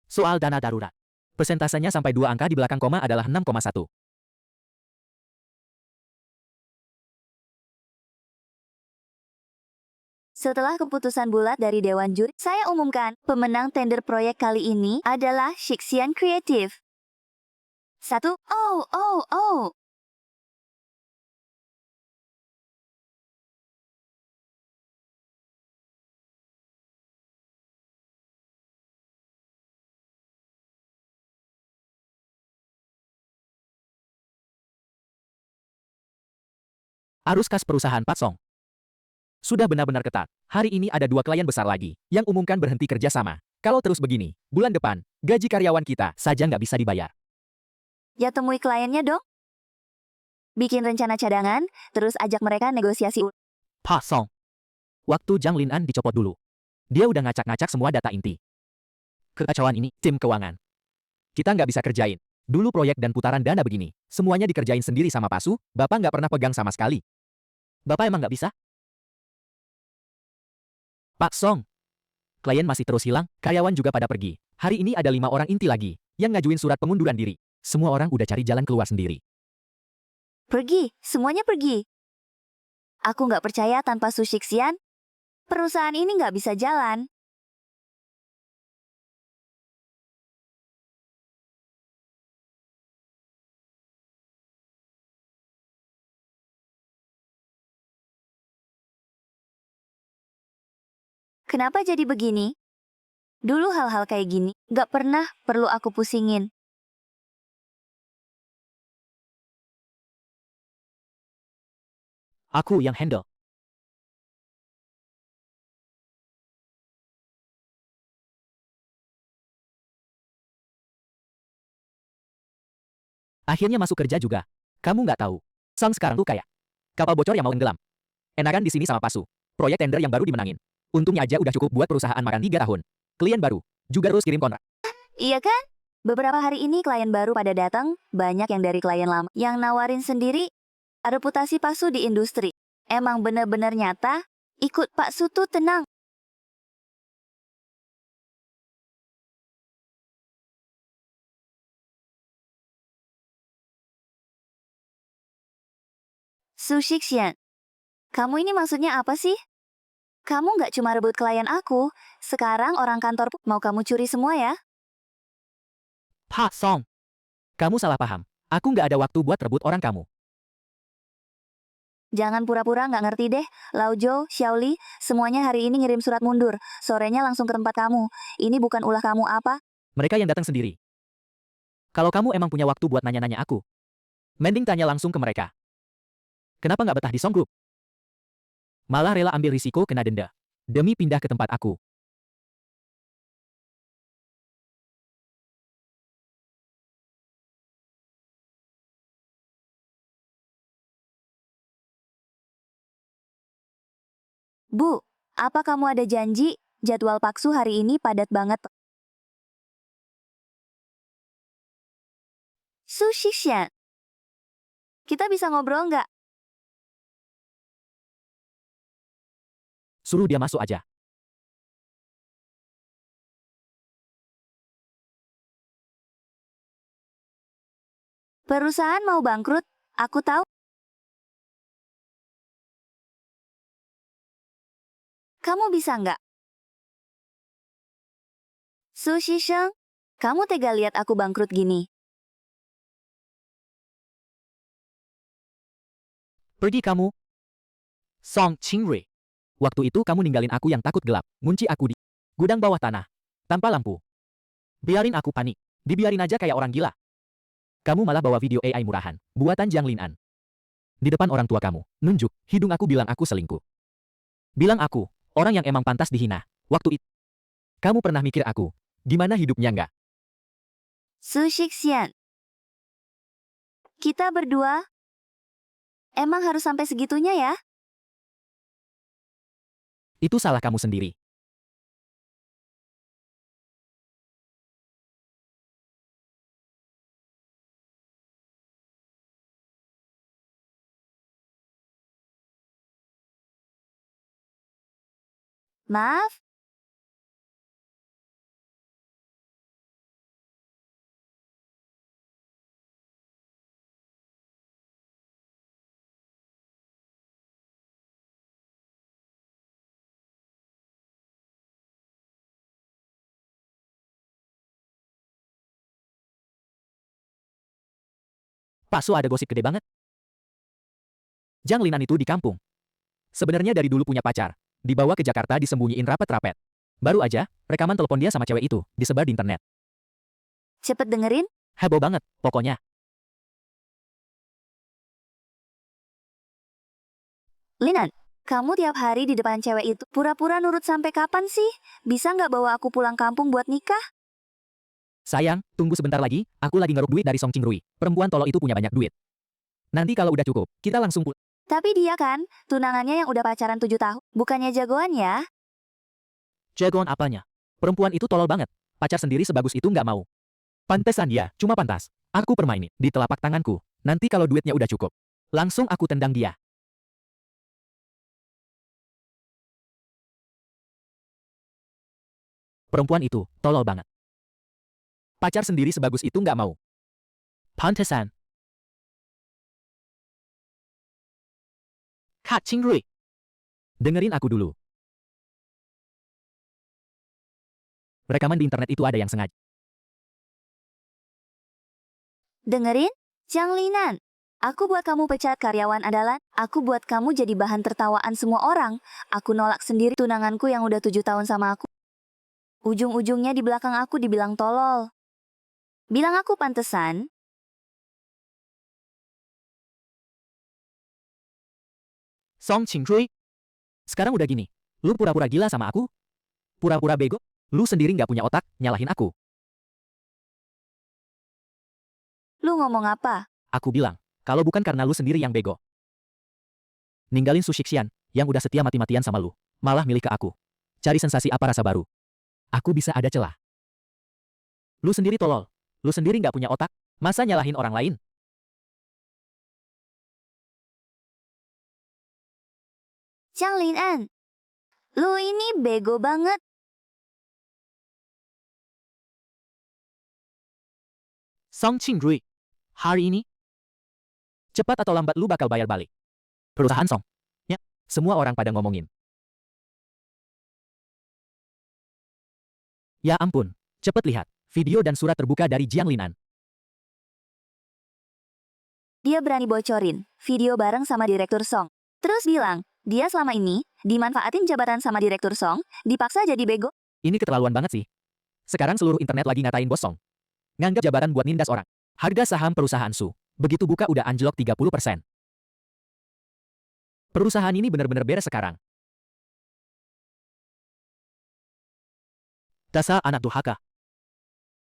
[SPEAKER 1] Soal dana darurat, persentasenya sampai 2 angka di belakang koma adalah 6,1.
[SPEAKER 2] Setelah keputusan bulat dari Dewan Juri, saya umumkan pemenang tender proyek kali ini adalah Shixian Creative. 1. Oh.
[SPEAKER 1] Arus kas perusahaan Pak Song sudah benar-benar ketat. Hari ini ada 2 klien besar lagi yang umumkan berhenti kerja sama. Kalau terus begini, bulan depan, gaji karyawan kita saja nggak bisa dibayar.
[SPEAKER 2] Ya temui kliennya dong. Bikin rencana cadangan, terus ajak mereka negosiasi.
[SPEAKER 1] Pak Song, waktu Zhang Linan dicopot dulu. Dia udah ngacak-ngacak semua data inti. Kekacauan ini, tim keuangan. Kita nggak bisa kerjain. Dulu proyek dan putaran dana begini, semuanya dikerjain sendiri sama Pak Su, Bapak nggak pernah pegang sama sekali. Bapak emang nggak bisa? Pak Song, klien masih terus hilang, karyawan juga pada pergi. Hari ini ada 5 orang inti lagi yang ngajuin surat pengunduran diri. Semua orang udah cari jalan keluar sendiri.
[SPEAKER 2] Pergi, semuanya pergi. Aku nggak percaya tanpa Sushixian, perusahaan ini nggak bisa jalan. Kenapa jadi begini? Dulu hal-hal kayak gini nggak pernah perlu aku pusingin.
[SPEAKER 1] Aku yang handle. Akhirnya masuk kerja juga. Kamu nggak tahu. Sang sekarang tuh kayak kapal bocor yang mau tenggelam. Enakan di sini sama Pasu. Proyek tender yang baru dimenangin. Untungnya aja udah cukup buat perusahaan makan 3 tahun. Klien baru. Juga terus kirim kontrak.
[SPEAKER 2] Iya kan? Beberapa hari ini klien baru pada datang, banyak yang dari klien lama. Yang nawarin sendiri, reputasi Pak Su di industri. Emang bener-bener nyata, ikut Pak Su tuh tenang. Su Shixian, kamu ini maksudnya apa sih? Kamu nggak cuma rebut klien aku, sekarang orang kantor pun mau kamu curi semua ya?
[SPEAKER 1] Pak Song. Kamu salah paham. Aku nggak ada waktu buat rebut orang kamu.
[SPEAKER 2] Jangan pura-pura nggak ngerti deh. Lao Zhou, Xiaoli, semuanya hari ini ngirim surat mundur. Sorenya langsung ke tempat kamu. Ini bukan ulah kamu apa?
[SPEAKER 1] Mereka yang datang sendiri. Kalau kamu emang punya waktu buat nanya-nanya aku, mending tanya langsung ke mereka. Kenapa nggak betah di Song Group? Malah rela ambil risiko kena denda. Demi pindah ke tempat aku.
[SPEAKER 2] Bu, apa kamu ada janji? Jadwal Paksu hari ini padat banget. Su Shixian. Kita bisa ngobrol nggak?
[SPEAKER 1] Suruh dia masuk aja.
[SPEAKER 2] Perusahaan mau bangkrut, aku tahu. Kamu bisa nggak? Su Shisheng, kamu tega lihat aku bangkrut gini.
[SPEAKER 1] Pergi kamu. Song Qingrui. Waktu itu kamu ninggalin aku yang takut gelap, ngunci aku di gudang bawah tanah, tanpa lampu. Biarin aku panik, dibiarin aja kayak orang gila. Kamu malah bawa video AI murahan, buatan Jiang Linan. Di depan orang tua kamu, nunjuk, hidung aku bilang aku selingkuh. Bilang aku, orang yang emang pantas dihina. Waktu itu, kamu pernah mikir aku, gimana hidupnya nggak?
[SPEAKER 2] Su Shixian. Kita berdua, emang harus sampai segitunya ya?
[SPEAKER 1] Itu salah kamu sendiri.
[SPEAKER 2] Maaf,
[SPEAKER 1] Pak Su ada gosip gede banget. Jiang Linan itu di kampung. Sebenarnya dari dulu punya pacar. Dibawa ke Jakarta disembunyiin rapet-rapet. Baru aja, rekaman telepon dia sama cewek itu, disebar di internet.
[SPEAKER 2] cepet dengerin.
[SPEAKER 1] Heboh banget, pokoknya.
[SPEAKER 2] Linan, kamu tiap hari di depan cewek itu pura-pura nurut sampai kapan sih? Bisa nggak bawa aku pulang kampung buat nikah?
[SPEAKER 1] Sayang, tunggu sebentar lagi, aku lagi ngeruk duit dari Song Qingrui. Perempuan tolol itu punya banyak duit. Nanti kalau udah cukup, kita langsung pulang.
[SPEAKER 2] Tapi dia kan, tunangannya yang udah pacaran 7 tahun. Bukannya jagoan ya?
[SPEAKER 1] Jagoan apanya? Perempuan itu tolol banget. Pacar sendiri sebagus itu nggak mau. Pantesan dia, cuma pantas. Aku permainin di telapak tanganku. Nanti kalau duitnya udah cukup, langsung aku tendang dia. Perempuan itu tolol banget. Pacar sendiri sebagus itu nggak mau. Pantesan. Kak Qingrui. Dengerin aku dulu. Rekaman di internet itu ada yang sengaja.
[SPEAKER 2] Dengerin? Jiang Linan, aku buat kamu pecat karyawan andalan. Aku buat kamu jadi bahan tertawaan semua orang. Aku nolak sendiri tunanganku yang udah 7 tahun sama aku. Ujung-ujungnya di belakang aku dibilang tolol. Bilang aku pantesan.
[SPEAKER 1] Song Qingrui. Sekarang udah gini. Lu pura-pura gila sama aku? Pura-pura bego? Lu sendiri nggak punya otak, nyalahin aku.
[SPEAKER 2] Lu ngomong apa?
[SPEAKER 1] Aku bilang, kalau bukan karena lu sendiri yang bego. Ninggalin Su Shixian, yang udah setia mati-matian sama lu. Malah milih ke aku. Cari sensasi apa rasa baru. Aku bisa ada celah. Lu sendiri tolol. Lu sendiri nggak punya otak. Masa nyalahin orang lain?
[SPEAKER 2] Jiang Linan, lu ini bego banget.
[SPEAKER 1] Song Qingrui. Hari ini, cepat atau lambat lu bakal bayar balik. Perusahaan Song. Ya, semua orang pada ngomongin. Ya ampun, cepet lihat. Video dan surat terbuka dari Jiang Linan.
[SPEAKER 2] Dia berani bocorin video bareng sama Direktur Song. Terus bilang, dia selama ini dimanfaatin jabatan sama Direktur Song, dipaksa jadi bego.
[SPEAKER 1] Ini keterlaluan banget sih. Sekarang seluruh internet lagi ngatain bos Song. Nganggap jabatan buat nindas orang. Harga saham perusahaan Su, begitu buka udah anjlok 30%. Perusahaan ini bener-bener beres sekarang. Dasar anak durhaka.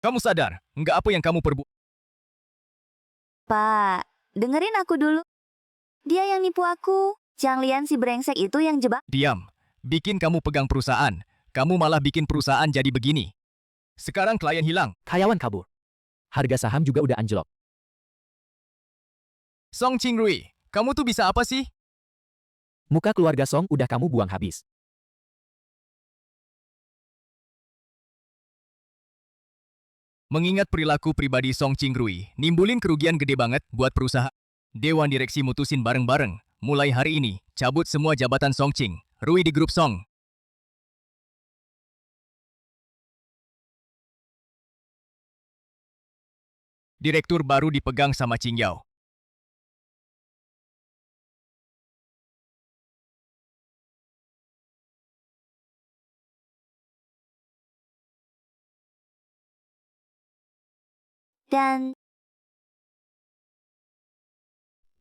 [SPEAKER 4] Kamu sadar, nggak apa yang kamu perbuat?
[SPEAKER 2] Pak, dengerin aku dulu. Dia yang nipu aku. Chang Lian si brengsek itu yang jebak.
[SPEAKER 4] Diam. Bikin kamu pegang perusahaan. Kamu malah bikin perusahaan jadi begini. Sekarang klien hilang.
[SPEAKER 1] Karyawan kabur. Harga saham juga udah anjlok.
[SPEAKER 4] Song Qingrui, kamu tuh bisa apa sih?
[SPEAKER 1] Muka keluarga Song udah kamu buang habis.
[SPEAKER 4] Mengingat perilaku pribadi Song Qingrui, nimbulin kerugian gede banget buat perusahaan. Dewan direksi mutusin bareng-bareng, mulai hari ini, cabut semua jabatan Song Qing, Rui di grup Song. Direktur baru dipegang sama Qing Yao.
[SPEAKER 2] Dan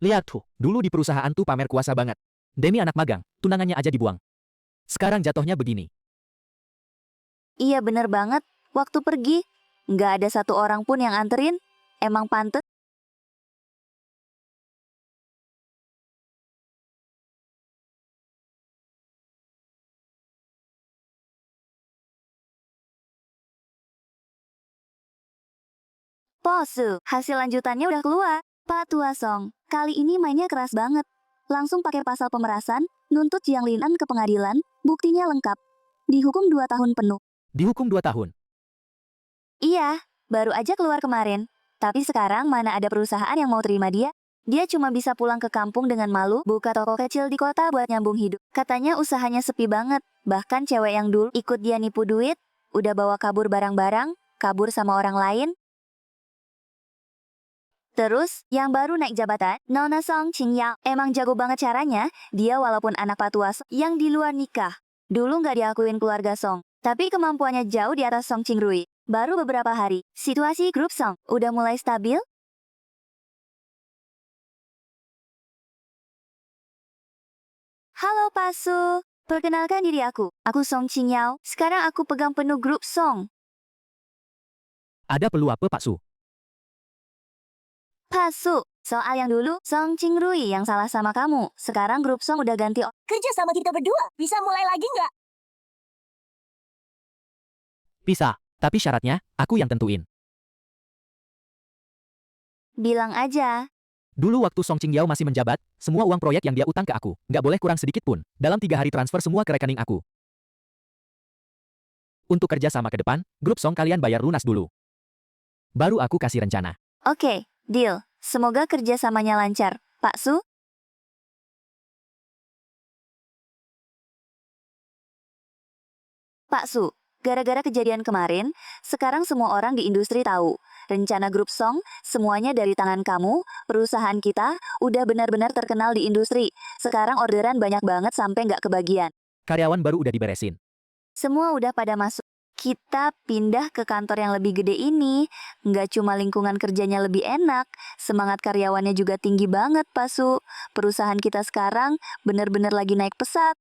[SPEAKER 1] Lihat tuh, dulu di perusahaan tuh pamer kuasa banget. Demi anak magang, tunangannya aja dibuang. Sekarang jatuhnya begini.
[SPEAKER 2] iya bener banget, waktu pergi, nggak ada satu orang pun yang anterin. Emang pantes. Posu, hasil lanjutannya udah keluar. Pak Tua Song, kali ini mainnya keras banget. Langsung pakai pasal pemerasan, nuntut Jiang Linan ke pengadilan, buktinya lengkap. Dihukum 2 tahun penuh.
[SPEAKER 1] Dihukum 2 tahun.
[SPEAKER 2] Iya, baru aja keluar kemarin. Tapi sekarang mana ada perusahaan yang mau terima dia? Dia cuma bisa pulang ke kampung dengan malu, buka toko kecil di kota buat nyambung hidup. Katanya usahanya sepi banget. Bahkan cewek yang dulu ikut dia nipu duit, udah bawa kabur barang-barang, kabur sama orang lain. Terus, yang baru naik jabatan, Nona Song Qing Yao. Emang jago banget caranya, dia walaupun anak patua yang di luar nikah. Dulu nggak diakuin keluarga Song, tapi kemampuannya jauh di atas Song Qingrui. Baru beberapa hari, situasi grup Song udah mulai stabil. Halo Pak Su, perkenalkan diri aku Song Qing Yao. Sekarang aku pegang penuh grup Song.
[SPEAKER 1] Ada perlu apa Pak Su?
[SPEAKER 2] Pak Su, soal yang dulu, Song Qingrui yang salah sama kamu. Sekarang grup Song udah ganti.
[SPEAKER 3] Kerja sama kita berdua. Bisa mulai lagi nggak?
[SPEAKER 1] Bisa, tapi syaratnya, aku yang tentuin.
[SPEAKER 2] Bilang aja.
[SPEAKER 1] Dulu waktu Song Qing Yao masih menjabat, semua uang proyek yang dia utang ke aku, nggak boleh kurang sedikit pun. Dalam 3 hari transfer semua ke rekening aku. Untuk kerja sama ke depan, grup Song kalian bayar lunas dulu. Baru aku kasih rencana.
[SPEAKER 2] Oke, deal. Semoga kerjasamanya lancar. Pak Su? Pak Su, gara-gara kejadian kemarin, sekarang semua orang di industri tahu. Rencana grup Song, semuanya dari tangan kamu, perusahaan kita, udah benar-benar terkenal di industri. Sekarang orderan banyak banget sampai nggak kebagian.
[SPEAKER 1] Karyawan baru udah diberesin.
[SPEAKER 2] Semua udah pada masuk. Kita pindah ke kantor yang lebih gede ini. Nggak cuma lingkungan kerjanya lebih enak, semangat karyawannya juga tinggi banget, Pak Su. Perusahaan kita sekarang bener-bener lagi naik pesat.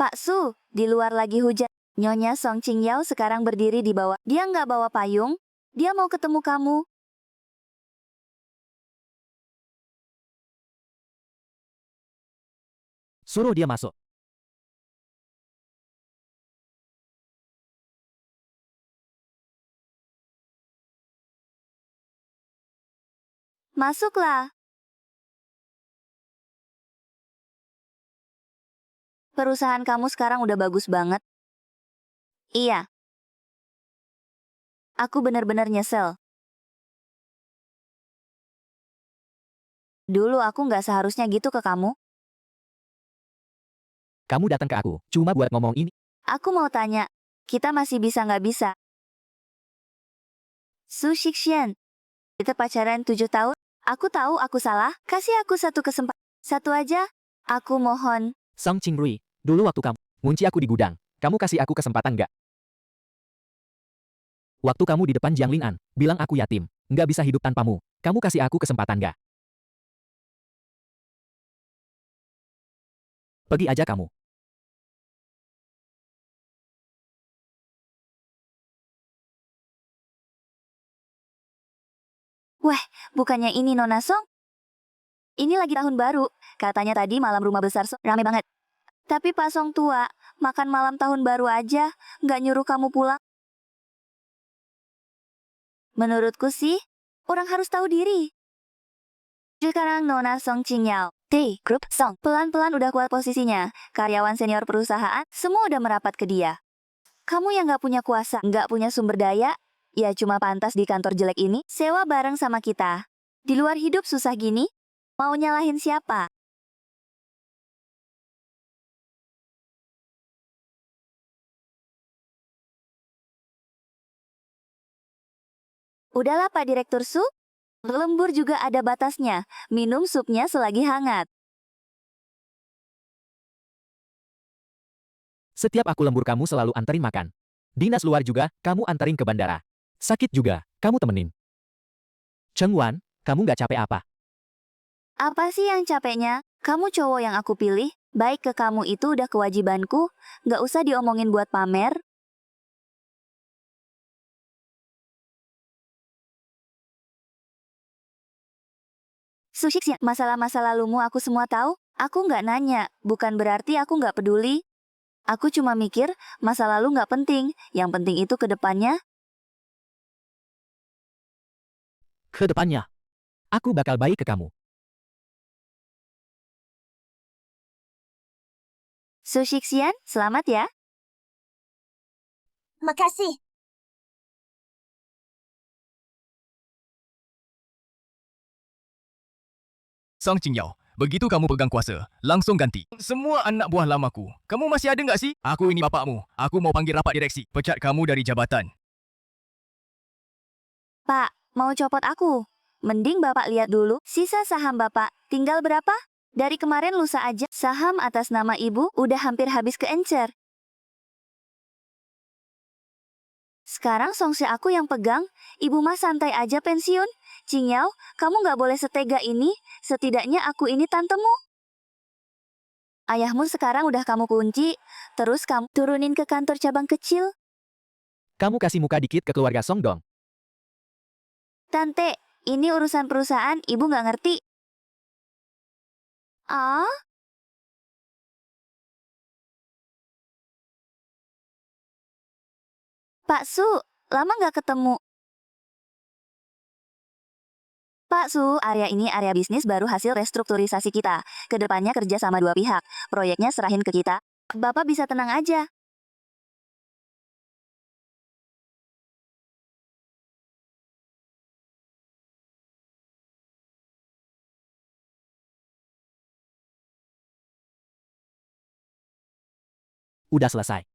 [SPEAKER 2] Pak Su, di luar lagi hujan. Nyonya Song Qing Yao sekarang berdiri di bawah. Dia nggak bawa payung. Dia mau ketemu kamu.
[SPEAKER 1] Suruh dia masuk.
[SPEAKER 2] Masuklah. Perusahaan kamu sekarang udah bagus banget. Iya. Aku benar-benar nyesel. Dulu aku nggak seharusnya gitu ke kamu.
[SPEAKER 1] Kamu datang ke aku, cuma buat ngomong ini.
[SPEAKER 2] Aku mau tanya, kita masih bisa nggak bisa? Su Shixian, kita pacaran 7 tahun. Aku tahu aku salah, kasih aku satu kesempatan. Satu aja. Aku mohon.
[SPEAKER 1] Song Qingrui, dulu waktu kamu ngunci aku di gudang, kamu kasih aku kesempatan nggak? Waktu kamu di depan Jiang Lin'an, bilang aku yatim, nggak bisa hidup tanpamu, kamu kasih aku kesempatan nggak? Pergi aja kamu.
[SPEAKER 2] Bukannya ini Nona Song? Ini lagi tahun baru. Katanya tadi malam rumah besar Song rame banget. Tapi Pak Song tua, makan malam tahun baru aja, nggak nyuruh kamu pulang. Menurutku sih, orang harus tahu diri. Sekarang Nona Song Qinyao, Group Song, pelan-pelan udah kuat posisinya. Karyawan senior perusahaan, semua udah merapat ke dia. Kamu yang nggak punya kuasa, nggak punya sumber daya, ya cuma pantas di kantor jelek ini, sewa bareng sama kita. Di luar hidup susah gini, mau nyalahin siapa? Udahlah Pak Direktur Su, lembur juga ada batasnya, minum supnya selagi hangat.
[SPEAKER 1] Setiap aku lembur kamu selalu anterin makan. Dinas luar juga, kamu anterin ke bandara. Sakit juga, kamu temenin. Cheng Wan, kamu nggak capek apa?
[SPEAKER 2] Apa sih yang capeknya? Kamu cowok yang aku pilih, baik ke kamu itu udah kewajibanku, nggak usah diomongin buat pamer. Sushik, masalah-masa lalumu aku semua tahu, aku nggak nanya, bukan berarti aku nggak peduli. Aku cuma mikir, masa lalu nggak penting, yang penting itu ke depannya.
[SPEAKER 1] Ke depannya, aku bakal baik ke kamu.
[SPEAKER 2] Sushixian, selamat ya.
[SPEAKER 3] Makasih.
[SPEAKER 4] Song Qingyao, begitu kamu pegang kuasa, langsung ganti. Semua anak buah lamaku, kamu masih ada nggak sih? Aku ini bapakmu. Aku mau panggil rapat direksi. Pecat kamu dari jabatan.
[SPEAKER 2] Pak, mau copot aku? Mending Bapak lihat dulu, sisa saham Bapak, tinggal berapa? Dari kemarin lusa aja, saham atas nama Ibu udah hampir habis keencer. Sekarang songsi aku yang pegang, Ibu mah santai aja pensiun. Qingyao, kamu nggak boleh setega ini, setidaknya aku ini tantemu. Ayahmu sekarang udah kamu kunci, terus kamu turunin ke kantor cabang kecil.
[SPEAKER 1] Kamu kasih muka dikit ke keluarga Song dong.
[SPEAKER 2] Tante, ini urusan perusahaan, Ibu nggak ngerti. Ah? Pak Su, lama nggak ketemu. Pak Su, area ini area bisnis baru hasil restrukturisasi kita. Kedepannya kerja sama dua pihak. Proyeknya serahin ke kita. Bapak bisa tenang aja.
[SPEAKER 1] Udah selesai.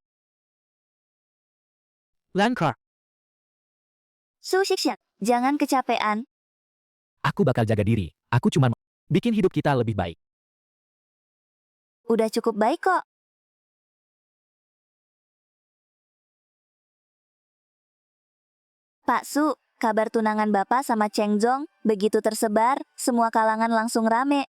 [SPEAKER 1] Lankar,
[SPEAKER 2] Su Shixian, jangan kecapean.
[SPEAKER 1] aku bakal jaga diri. Aku cuma mau bikin hidup kita lebih baik.
[SPEAKER 2] Udah cukup baik kok. Pak Su, kabar tunangan Bapak sama Cheng Zong begitu tersebar, semua kalangan langsung rame.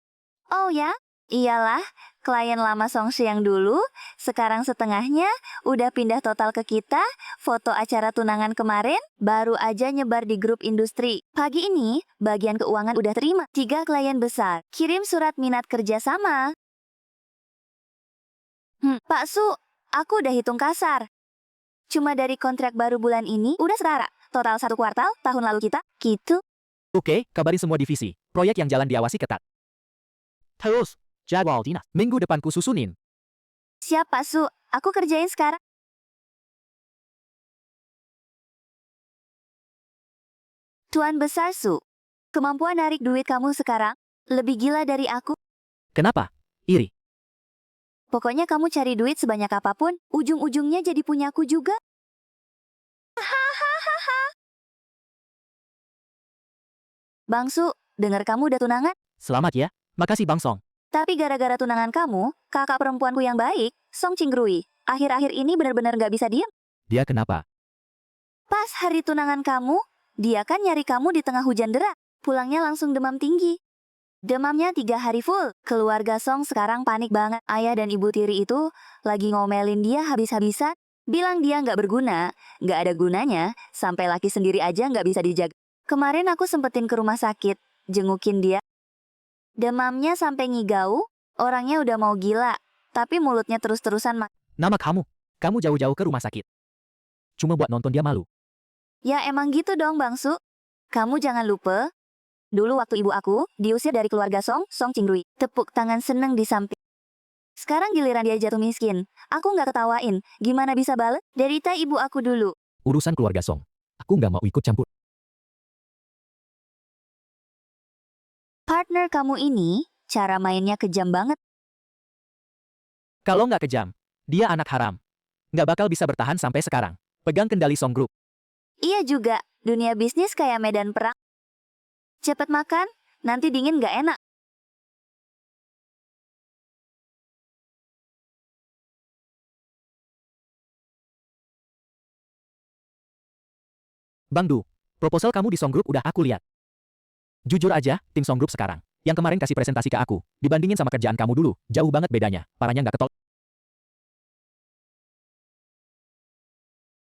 [SPEAKER 2] Oh ya? Iyalah, klien lama Song yang dulu, sekarang setengahnya, udah pindah total ke kita, foto acara tunangan kemarin, baru aja nyebar di grup industri. Pagi ini, bagian keuangan udah terima 3 klien besar, kirim surat minat kerjasama. Pak Su, aku udah hitung kasar. Cuma dari kontrak baru bulan ini, udah setara. Total 1 kuartal, tahun lalu kita, gitu.
[SPEAKER 1] Oke, kabarin semua divisi. Proyek yang jalan diawasi ketat. Terus, jadwal dinas. Minggu depanku susunin.
[SPEAKER 2] Siap Pak Su, aku kerjain sekarang. Tuan Besar Su, kemampuan narik duit kamu sekarang lebih gila dari aku.
[SPEAKER 1] Kenapa? Iri.
[SPEAKER 2] Pokoknya kamu cari duit sebanyak apapun, ujung-ujungnya jadi punyaku juga. Bang Su, dengar kamu udah tunangan?
[SPEAKER 1] Selamat ya. Makasih Bang Song.
[SPEAKER 2] Tapi gara-gara tunangan kamu, kakak perempuanku yang baik, Song Qingrui, akhir-akhir ini benar-benar nggak bisa diam.
[SPEAKER 1] Dia kenapa?
[SPEAKER 2] Pas hari tunangan kamu, dia kan nyari kamu di tengah hujan deras. Pulangnya langsung demam tinggi. Demamnya 3 hari full. Keluarga Song sekarang panik banget. Ayah dan ibu tiri itu lagi ngomelin dia habis-habisan. Bilang dia nggak berguna, nggak ada gunanya, sampai laki sendiri aja nggak bisa dijaga. Kemarin aku sempetin ke rumah sakit, jengukin dia. Demamnya sampai ngigau, orangnya udah mau gila, tapi mulutnya terus-terusan
[SPEAKER 1] Nama kamu jauh-jauh ke rumah sakit. Cuma buat nonton dia malu.
[SPEAKER 2] Ya emang gitu dong Bang Su. Kamu jangan lupa, dulu waktu ibu aku diusir dari keluarga Song Qingrui. Tepuk tangan seneng di samping. Sekarang giliran dia jatuh miskin. Aku nggak ketawain, gimana bisa bales? Derita ibu aku dulu.
[SPEAKER 1] Urusan keluarga Song. Aku nggak mau ikut campur.
[SPEAKER 2] Partner kamu ini, cara mainnya kejam banget.
[SPEAKER 1] Kalau nggak kejam, dia anak haram. Nggak bakal bisa bertahan sampai sekarang. Pegang kendali Song Group.
[SPEAKER 2] Iya juga, dunia bisnis kayak medan perang. Cepet makan, nanti dingin nggak enak.
[SPEAKER 1] Bang Du, proposal kamu di Song Group udah aku lihat. Jujur aja, tim Song Group sekarang, yang kemarin kasih presentasi ke aku, dibandingin sama kerjaan kamu dulu, jauh banget bedanya, parahnya nggak ketol.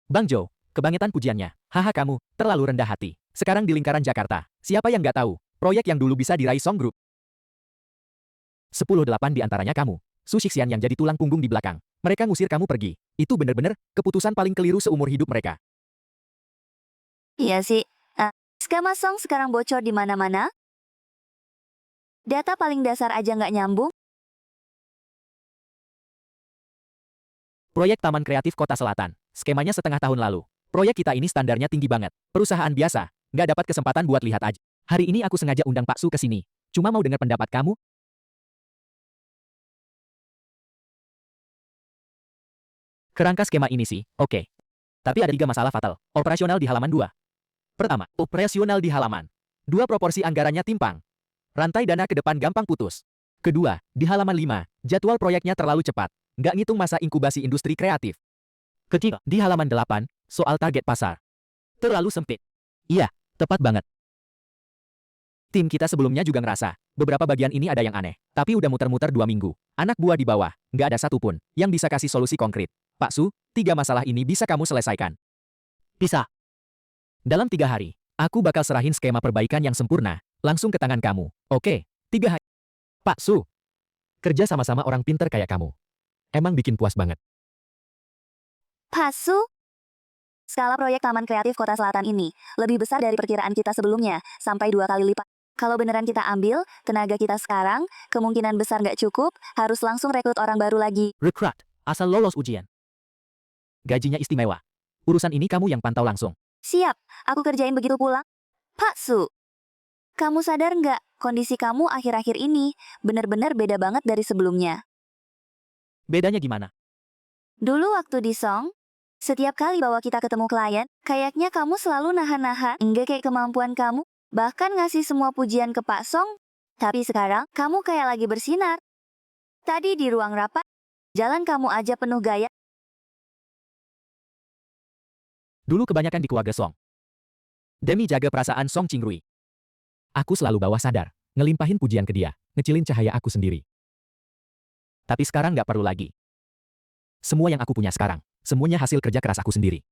[SPEAKER 1] Bang Jo, kebangetan pujiannya. Haha kamu, terlalu rendah hati. Sekarang di lingkaran Jakarta, siapa yang nggak tahu, proyek yang dulu bisa diraih Song Group. 10-8 di antaranya kamu. Su Shixian yang jadi tulang punggung di belakang. Mereka ngusir kamu pergi. Itu bener-bener keputusan paling keliru seumur hidup mereka.
[SPEAKER 2] Iya sih. Skema Song sekarang bocor di mana-mana. Data paling dasar aja nggak nyambung.
[SPEAKER 1] Proyek Taman Kreatif Kota Selatan. Skemanya setengah tahun lalu. Proyek kita ini standarnya tinggi banget. Perusahaan biasa. Nggak dapat kesempatan buat lihat aja. Hari ini aku sengaja undang Pak Su ke sini. Cuma mau dengar pendapat kamu. Kerangka skema ini sih, oke. Tapi ada 3 masalah fatal. Operasional di halaman 2. Pertama, operasional di halaman 2 proporsi anggarannya timpang. Rantai dana ke depan gampang putus. Kedua, di halaman 5, jadwal proyeknya terlalu cepat. Nggak ngitung masa inkubasi industri kreatif. Ketiga, di halaman 8, soal target pasar. Terlalu sempit. Iya, tepat banget. Tim kita sebelumnya juga ngerasa, beberapa bagian ini ada yang aneh. Tapi udah muter-muter 2 minggu. Anak buah di bawah, nggak ada satupun yang bisa kasih solusi konkret. Pak Su, 3 masalah ini bisa kamu selesaikan. Bisa. Dalam 3 hari, aku bakal serahin skema perbaikan yang sempurna, langsung ke tangan kamu. Oke, 3 hari. Pak Su, kerja sama-sama orang pinter kayak kamu. Emang bikin puas banget.
[SPEAKER 2] Pak Su, skala proyek Taman Kreatif Kota Selatan ini lebih besar dari perkiraan kita sebelumnya, sampai 2 kali lipat. Kalau beneran kita ambil, tenaga kita sekarang, kemungkinan besar nggak cukup, harus langsung rekrut orang baru lagi.
[SPEAKER 1] Rekrut, asal lolos ujian. Gajinya istimewa. Urusan ini kamu yang pantau langsung.
[SPEAKER 2] Siap, aku kerjain begitu pulang. Pak Su, kamu sadar nggak, kondisi kamu akhir-akhir ini bener-bener beda banget dari sebelumnya.
[SPEAKER 1] Bedanya gimana?
[SPEAKER 2] Dulu waktu di Song, setiap kali bawa kita ketemu klien, kayaknya kamu selalu nahan-nahan, enggak kayak kemampuan kamu, bahkan ngasih semua pujian ke Pak Song. Tapi sekarang, kamu kayak lagi bersinar. Tadi di ruang rapat, jalan kamu aja penuh gaya.
[SPEAKER 1] Dulu kebanyakan di keluarga Song. Demi jaga perasaan Song Qingrui. Aku selalu bawah sadar, ngelimpahin pujian ke dia, ngecilin cahaya aku sendiri. Tapi sekarang nggak perlu lagi. Semua yang aku punya sekarang, semuanya hasil kerja keras aku sendiri.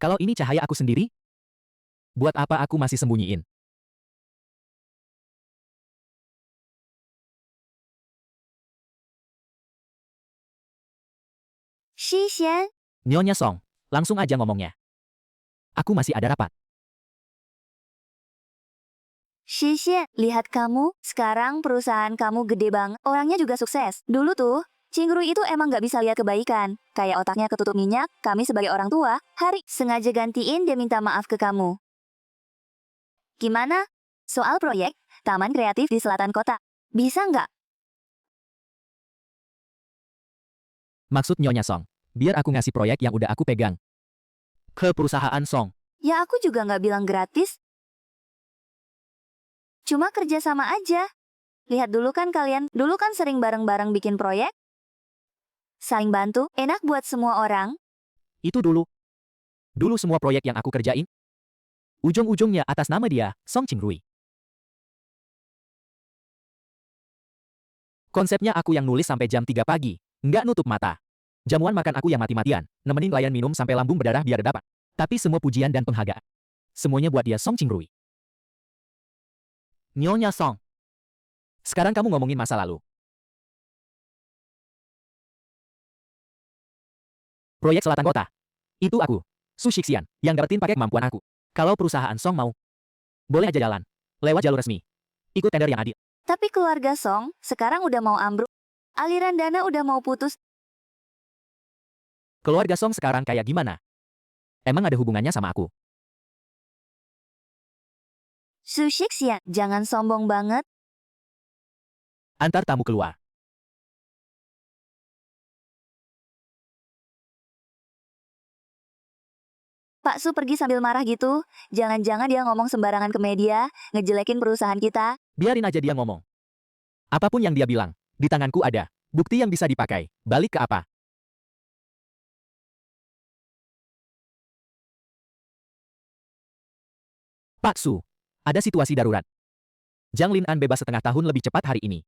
[SPEAKER 1] Kalau ini cahaya aku sendiri, buat apa aku masih sembunyiin?
[SPEAKER 2] Shi Xian,
[SPEAKER 1] Nyonya Song, langsung aja ngomongnya. Aku masih ada rapat.
[SPEAKER 2] Shi Xian, lihat kamu, sekarang perusahaan kamu gede banget, orangnya juga sukses. Dulu tuh, Qingrui itu emang nggak bisa lihat kebaikan, kayak otaknya ketutup minyak, kami sebagai orang tua, hari sengaja gantiin dia minta maaf ke kamu. Gimana? Soal proyek, Taman Kreatif di Selatan Kota. Bisa nggak?
[SPEAKER 1] Maksud Nyonya Song, biar aku ngasih proyek yang udah aku pegang ke perusahaan Song.
[SPEAKER 2] Ya aku juga nggak bilang gratis. Cuma kerja sama aja. Lihat dulu kan kalian, dulu kan sering bareng-bareng bikin proyek? Saling bantu, enak buat semua orang.
[SPEAKER 1] Itu dulu. Dulu semua proyek yang aku kerjain, ujung-ujungnya atas nama dia, Song Qingrui. Konsepnya aku yang nulis sampai jam 3 pagi, nggak nutup mata. Jamuan makan aku yang mati-matian, nemenin klien minum sampai lambung berdarah biar dapat. Tapi semua pujian dan penghargaan, semuanya buat dia Song Qingrui. Nyonya Song. Sekarang kamu ngomongin masa lalu. Proyek Selatan Kota. Itu aku, Su Shixian, yang dapetin pakai kemampuan aku. Kalau perusahaan Song mau, boleh aja jalan. Lewat jalur resmi. Ikut tender yang adil.
[SPEAKER 2] Tapi keluarga Song sekarang udah mau ambruk. Aliran dana udah mau putus.
[SPEAKER 1] Keluarga Song sekarang kayak gimana? Emang ada hubungannya sama aku?
[SPEAKER 2] Su Shixian, jangan sombong banget.
[SPEAKER 1] Antar tamu keluar.
[SPEAKER 2] Pak Su pergi sambil marah gitu. Jangan-jangan dia ngomong sembarangan ke media, ngejelekin perusahaan kita.
[SPEAKER 1] Biarin aja dia ngomong. Apapun yang dia bilang, di tanganku ada bukti yang bisa dipakai. Balik ke apa? Pak Su, ada situasi darurat. Jiang Lin'an bebas setengah tahun lebih cepat hari ini.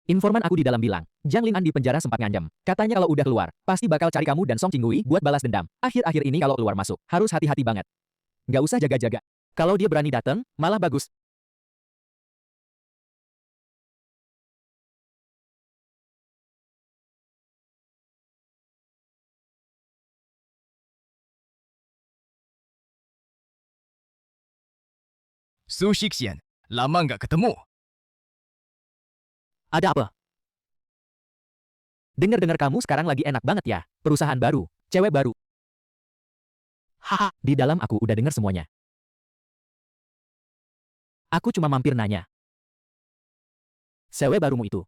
[SPEAKER 1] Informan aku di dalam bilang, Jiang Lin'an di penjara sempat ngancam. Katanya kalau udah keluar, pasti bakal cari kamu dan Song Qingrui buat balas dendam. Akhir-akhir ini kalau keluar masuk, harus hati-hati banget. Nggak usah jaga-jaga. Kalau dia berani datang, malah bagus.
[SPEAKER 4] Su Shixian, lama nggak ketemu.
[SPEAKER 1] Ada apa? Dengar-dengar kamu sekarang lagi enak banget ya. Perusahaan baru, cewek baru. Haha, di dalam aku udah dengar semuanya. Aku cuma mampir nanya. Cewek barumu itu.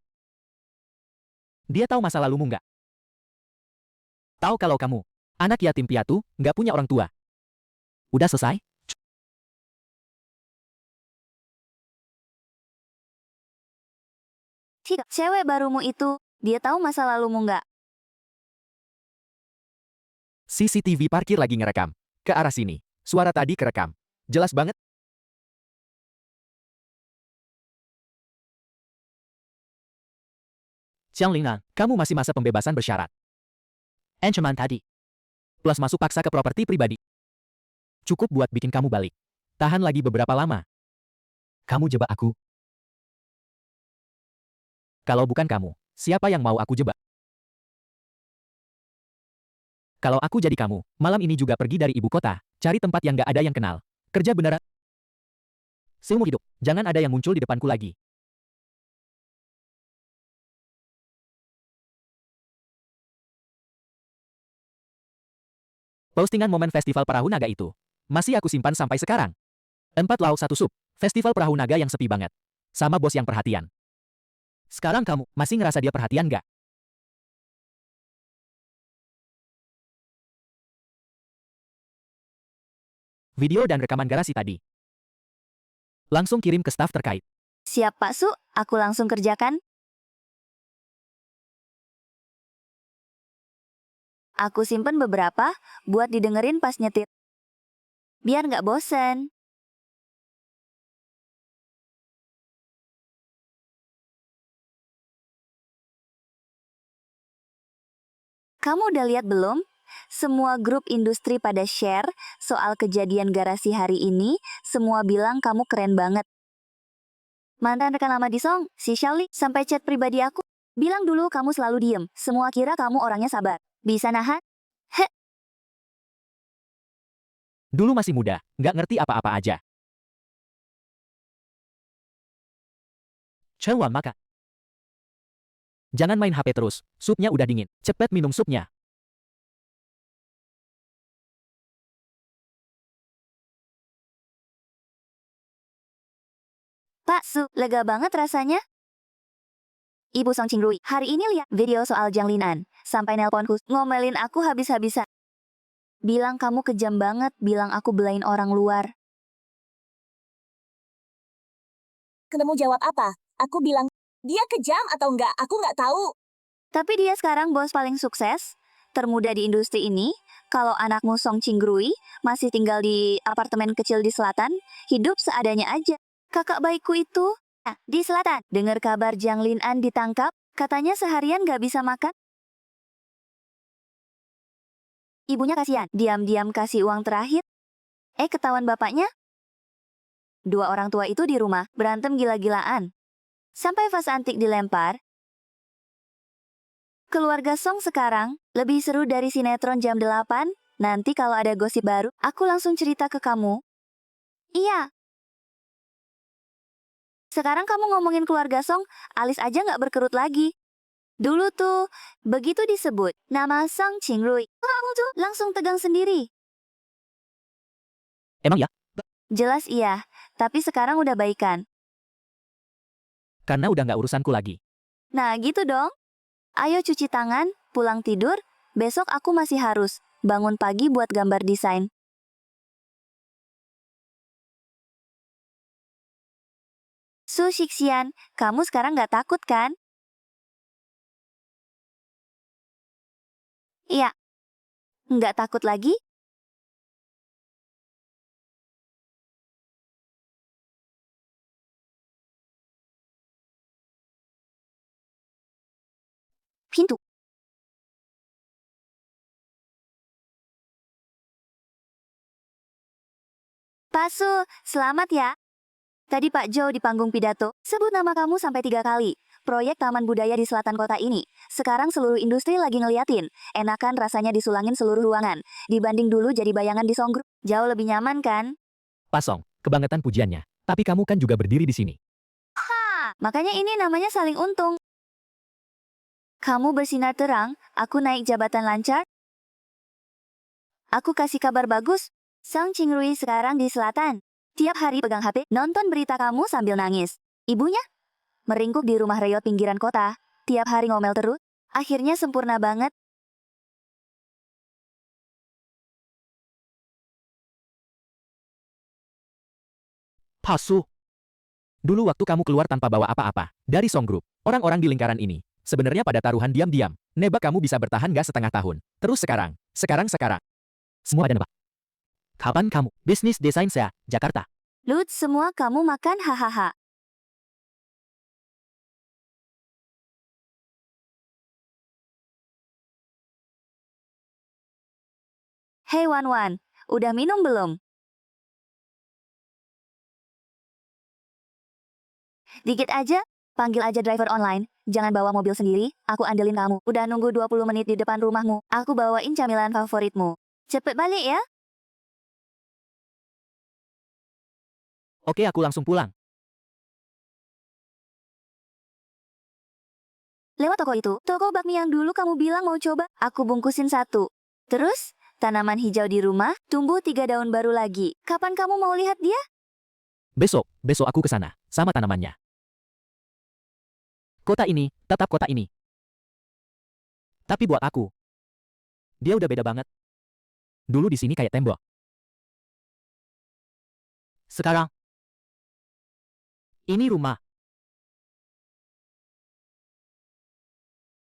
[SPEAKER 1] Dia tahu masa lalumu nggak? Tahu kalau kamu, anak yatim piatu, nggak punya orang tua. Udah selesai?
[SPEAKER 2] Tidak, cewek barumu itu, dia tahu masa lalumu nggak?
[SPEAKER 1] CCTV parkir lagi ngerekam. Ke arah sini. Suara tadi kerekam. Jelas banget. Jiang Lin'an, kamu masih masa pembebasan bersyarat. Ancaman tadi. Plus masuk paksa ke properti pribadi. Cukup buat bikin kamu balik. Tahan lagi beberapa lama. Kamu jebak aku. Kalau bukan kamu, siapa yang mau aku jebak? Kalau aku jadi kamu, malam ini juga pergi dari ibu kota, cari tempat yang gak ada yang kenal. Kerja beneran. Seumur hidup, jangan ada yang muncul di depanku lagi. Postingan momen Festival Perahu Naga itu, masih aku simpan sampai sekarang. 4 lauk 1 sup, Festival Perahu Naga yang sepi banget. Sama bos yang perhatian. Sekarang kamu, masih ngerasa dia perhatian gak? Video dan rekaman garasi tadi. Langsung kirim ke staf terkait.
[SPEAKER 2] Siap Pak Su, aku langsung kerjakan. Aku simpen beberapa, buat didengerin pas nyetir. Biar nggak bosen. Kamu udah lihat belum? Semua grup industri pada share soal kejadian garasi hari ini, semua bilang kamu keren banget. Mantan rekan lama di Song, si Xiaoli, sampai chat pribadi aku. Bilang dulu kamu selalu diem, semua kira kamu orangnya sabar. Bisa nahan?
[SPEAKER 1] Dulu masih muda, nggak ngerti apa-apa aja. Chen Wan makan. Jangan main HP terus, supnya udah dingin. Cepet minum supnya.
[SPEAKER 2] Pak Su, lega banget rasanya. Ibu Song Qingrui, hari ini lihat video soal Jiang Lin'an. Sampai nelponku, ngomelin aku habis-habisan. Bilang kamu kejam banget, bilang aku belain orang luar.
[SPEAKER 3] Kamu jawab apa? Aku bilang, dia kejam atau enggak, aku nggak tahu.
[SPEAKER 2] Tapi dia sekarang bos paling sukses, termuda di industri ini. Kalau anakmu Song Qingrui masih tinggal di apartemen kecil di selatan, hidup seadanya aja. Kakak baikku itu, di selatan. Dengar kabar Jiang Lin'an ditangkap, katanya seharian gak bisa makan. Ibunya kasihan, diam-diam kasih uang terakhir. Ketahuan bapaknya? Dua orang tua itu di rumah, berantem gila-gilaan. Sampai vas antik dilempar. Keluarga Song sekarang lebih seru dari sinetron jam 8. Nanti kalau ada gosip baru, aku langsung cerita ke kamu. Iya. Sekarang kamu ngomongin keluarga Song, alis aja nggak berkerut lagi. Dulu tuh, begitu disebut nama Song Qingrui, kamu tuh langsung tegang sendiri.
[SPEAKER 1] Emang ya?
[SPEAKER 2] Jelas iya, tapi sekarang udah baikan.
[SPEAKER 1] Karena udah nggak urusanku lagi.
[SPEAKER 2] Nah gitu dong. Ayo cuci tangan, pulang tidur, besok aku masih harus bangun pagi buat gambar desain. Su Shixian, kamu sekarang nggak takut kan? Iya. Nggak takut lagi? Pintu. Pak Su, selamat ya. Tadi Pak Zhou di panggung pidato, sebut nama kamu sampai 3 kali. Proyek Taman Budaya di selatan kota ini. Sekarang seluruh industri lagi ngeliatin. Enakan rasanya disulangin seluruh ruangan. Dibanding dulu jadi bayangan di Songgroup. Jauh lebih nyaman kan?
[SPEAKER 1] Pasong, kebangetan pujiannya. Tapi kamu kan juga berdiri di sini.
[SPEAKER 2] Makanya ini namanya saling untung. Kamu bersinar terang, aku naik jabatan lancar. Aku kasih kabar bagus. Song Qingrui sekarang di selatan. Tiap hari pegang HP, nonton berita kamu sambil nangis. Ibunya? Meringkuk di rumah reot pinggiran kota. Tiap hari ngomel terus. Akhirnya sempurna banget.
[SPEAKER 1] Pasu. Dulu waktu kamu keluar tanpa bawa apa-apa, dari Song Group, orang-orang di lingkaran ini, sebenarnya pada taruhan diam-diam, nebak kamu bisa bertahan gak setengah tahun. Terus sekarang. Semua ada nebak. Kapan kamu? Bisnis desain saya, Jakarta.
[SPEAKER 2] Lut, semua kamu makan hahaha. Hey Wan Wan, udah minum belum? Dikit aja, panggil aja driver online. Jangan bawa mobil sendiri, aku andelin kamu. Udah nunggu 20 menit di depan rumahmu. Aku bawain camilan favoritmu. Cepet balik ya.
[SPEAKER 1] Oke, aku langsung pulang.
[SPEAKER 2] Lewat toko itu, toko bakmi yang dulu kamu bilang mau coba, aku bungkusin satu. Terus, tanaman hijau di rumah, tumbuh 3 daun baru lagi. Kapan kamu mau lihat dia?
[SPEAKER 1] Besok aku ke sana, sama tanamannya. Kota ini, tetap kota ini. Tapi buat aku, dia udah beda banget. Dulu di sini kayak tembok. Sekarang, ini rumah.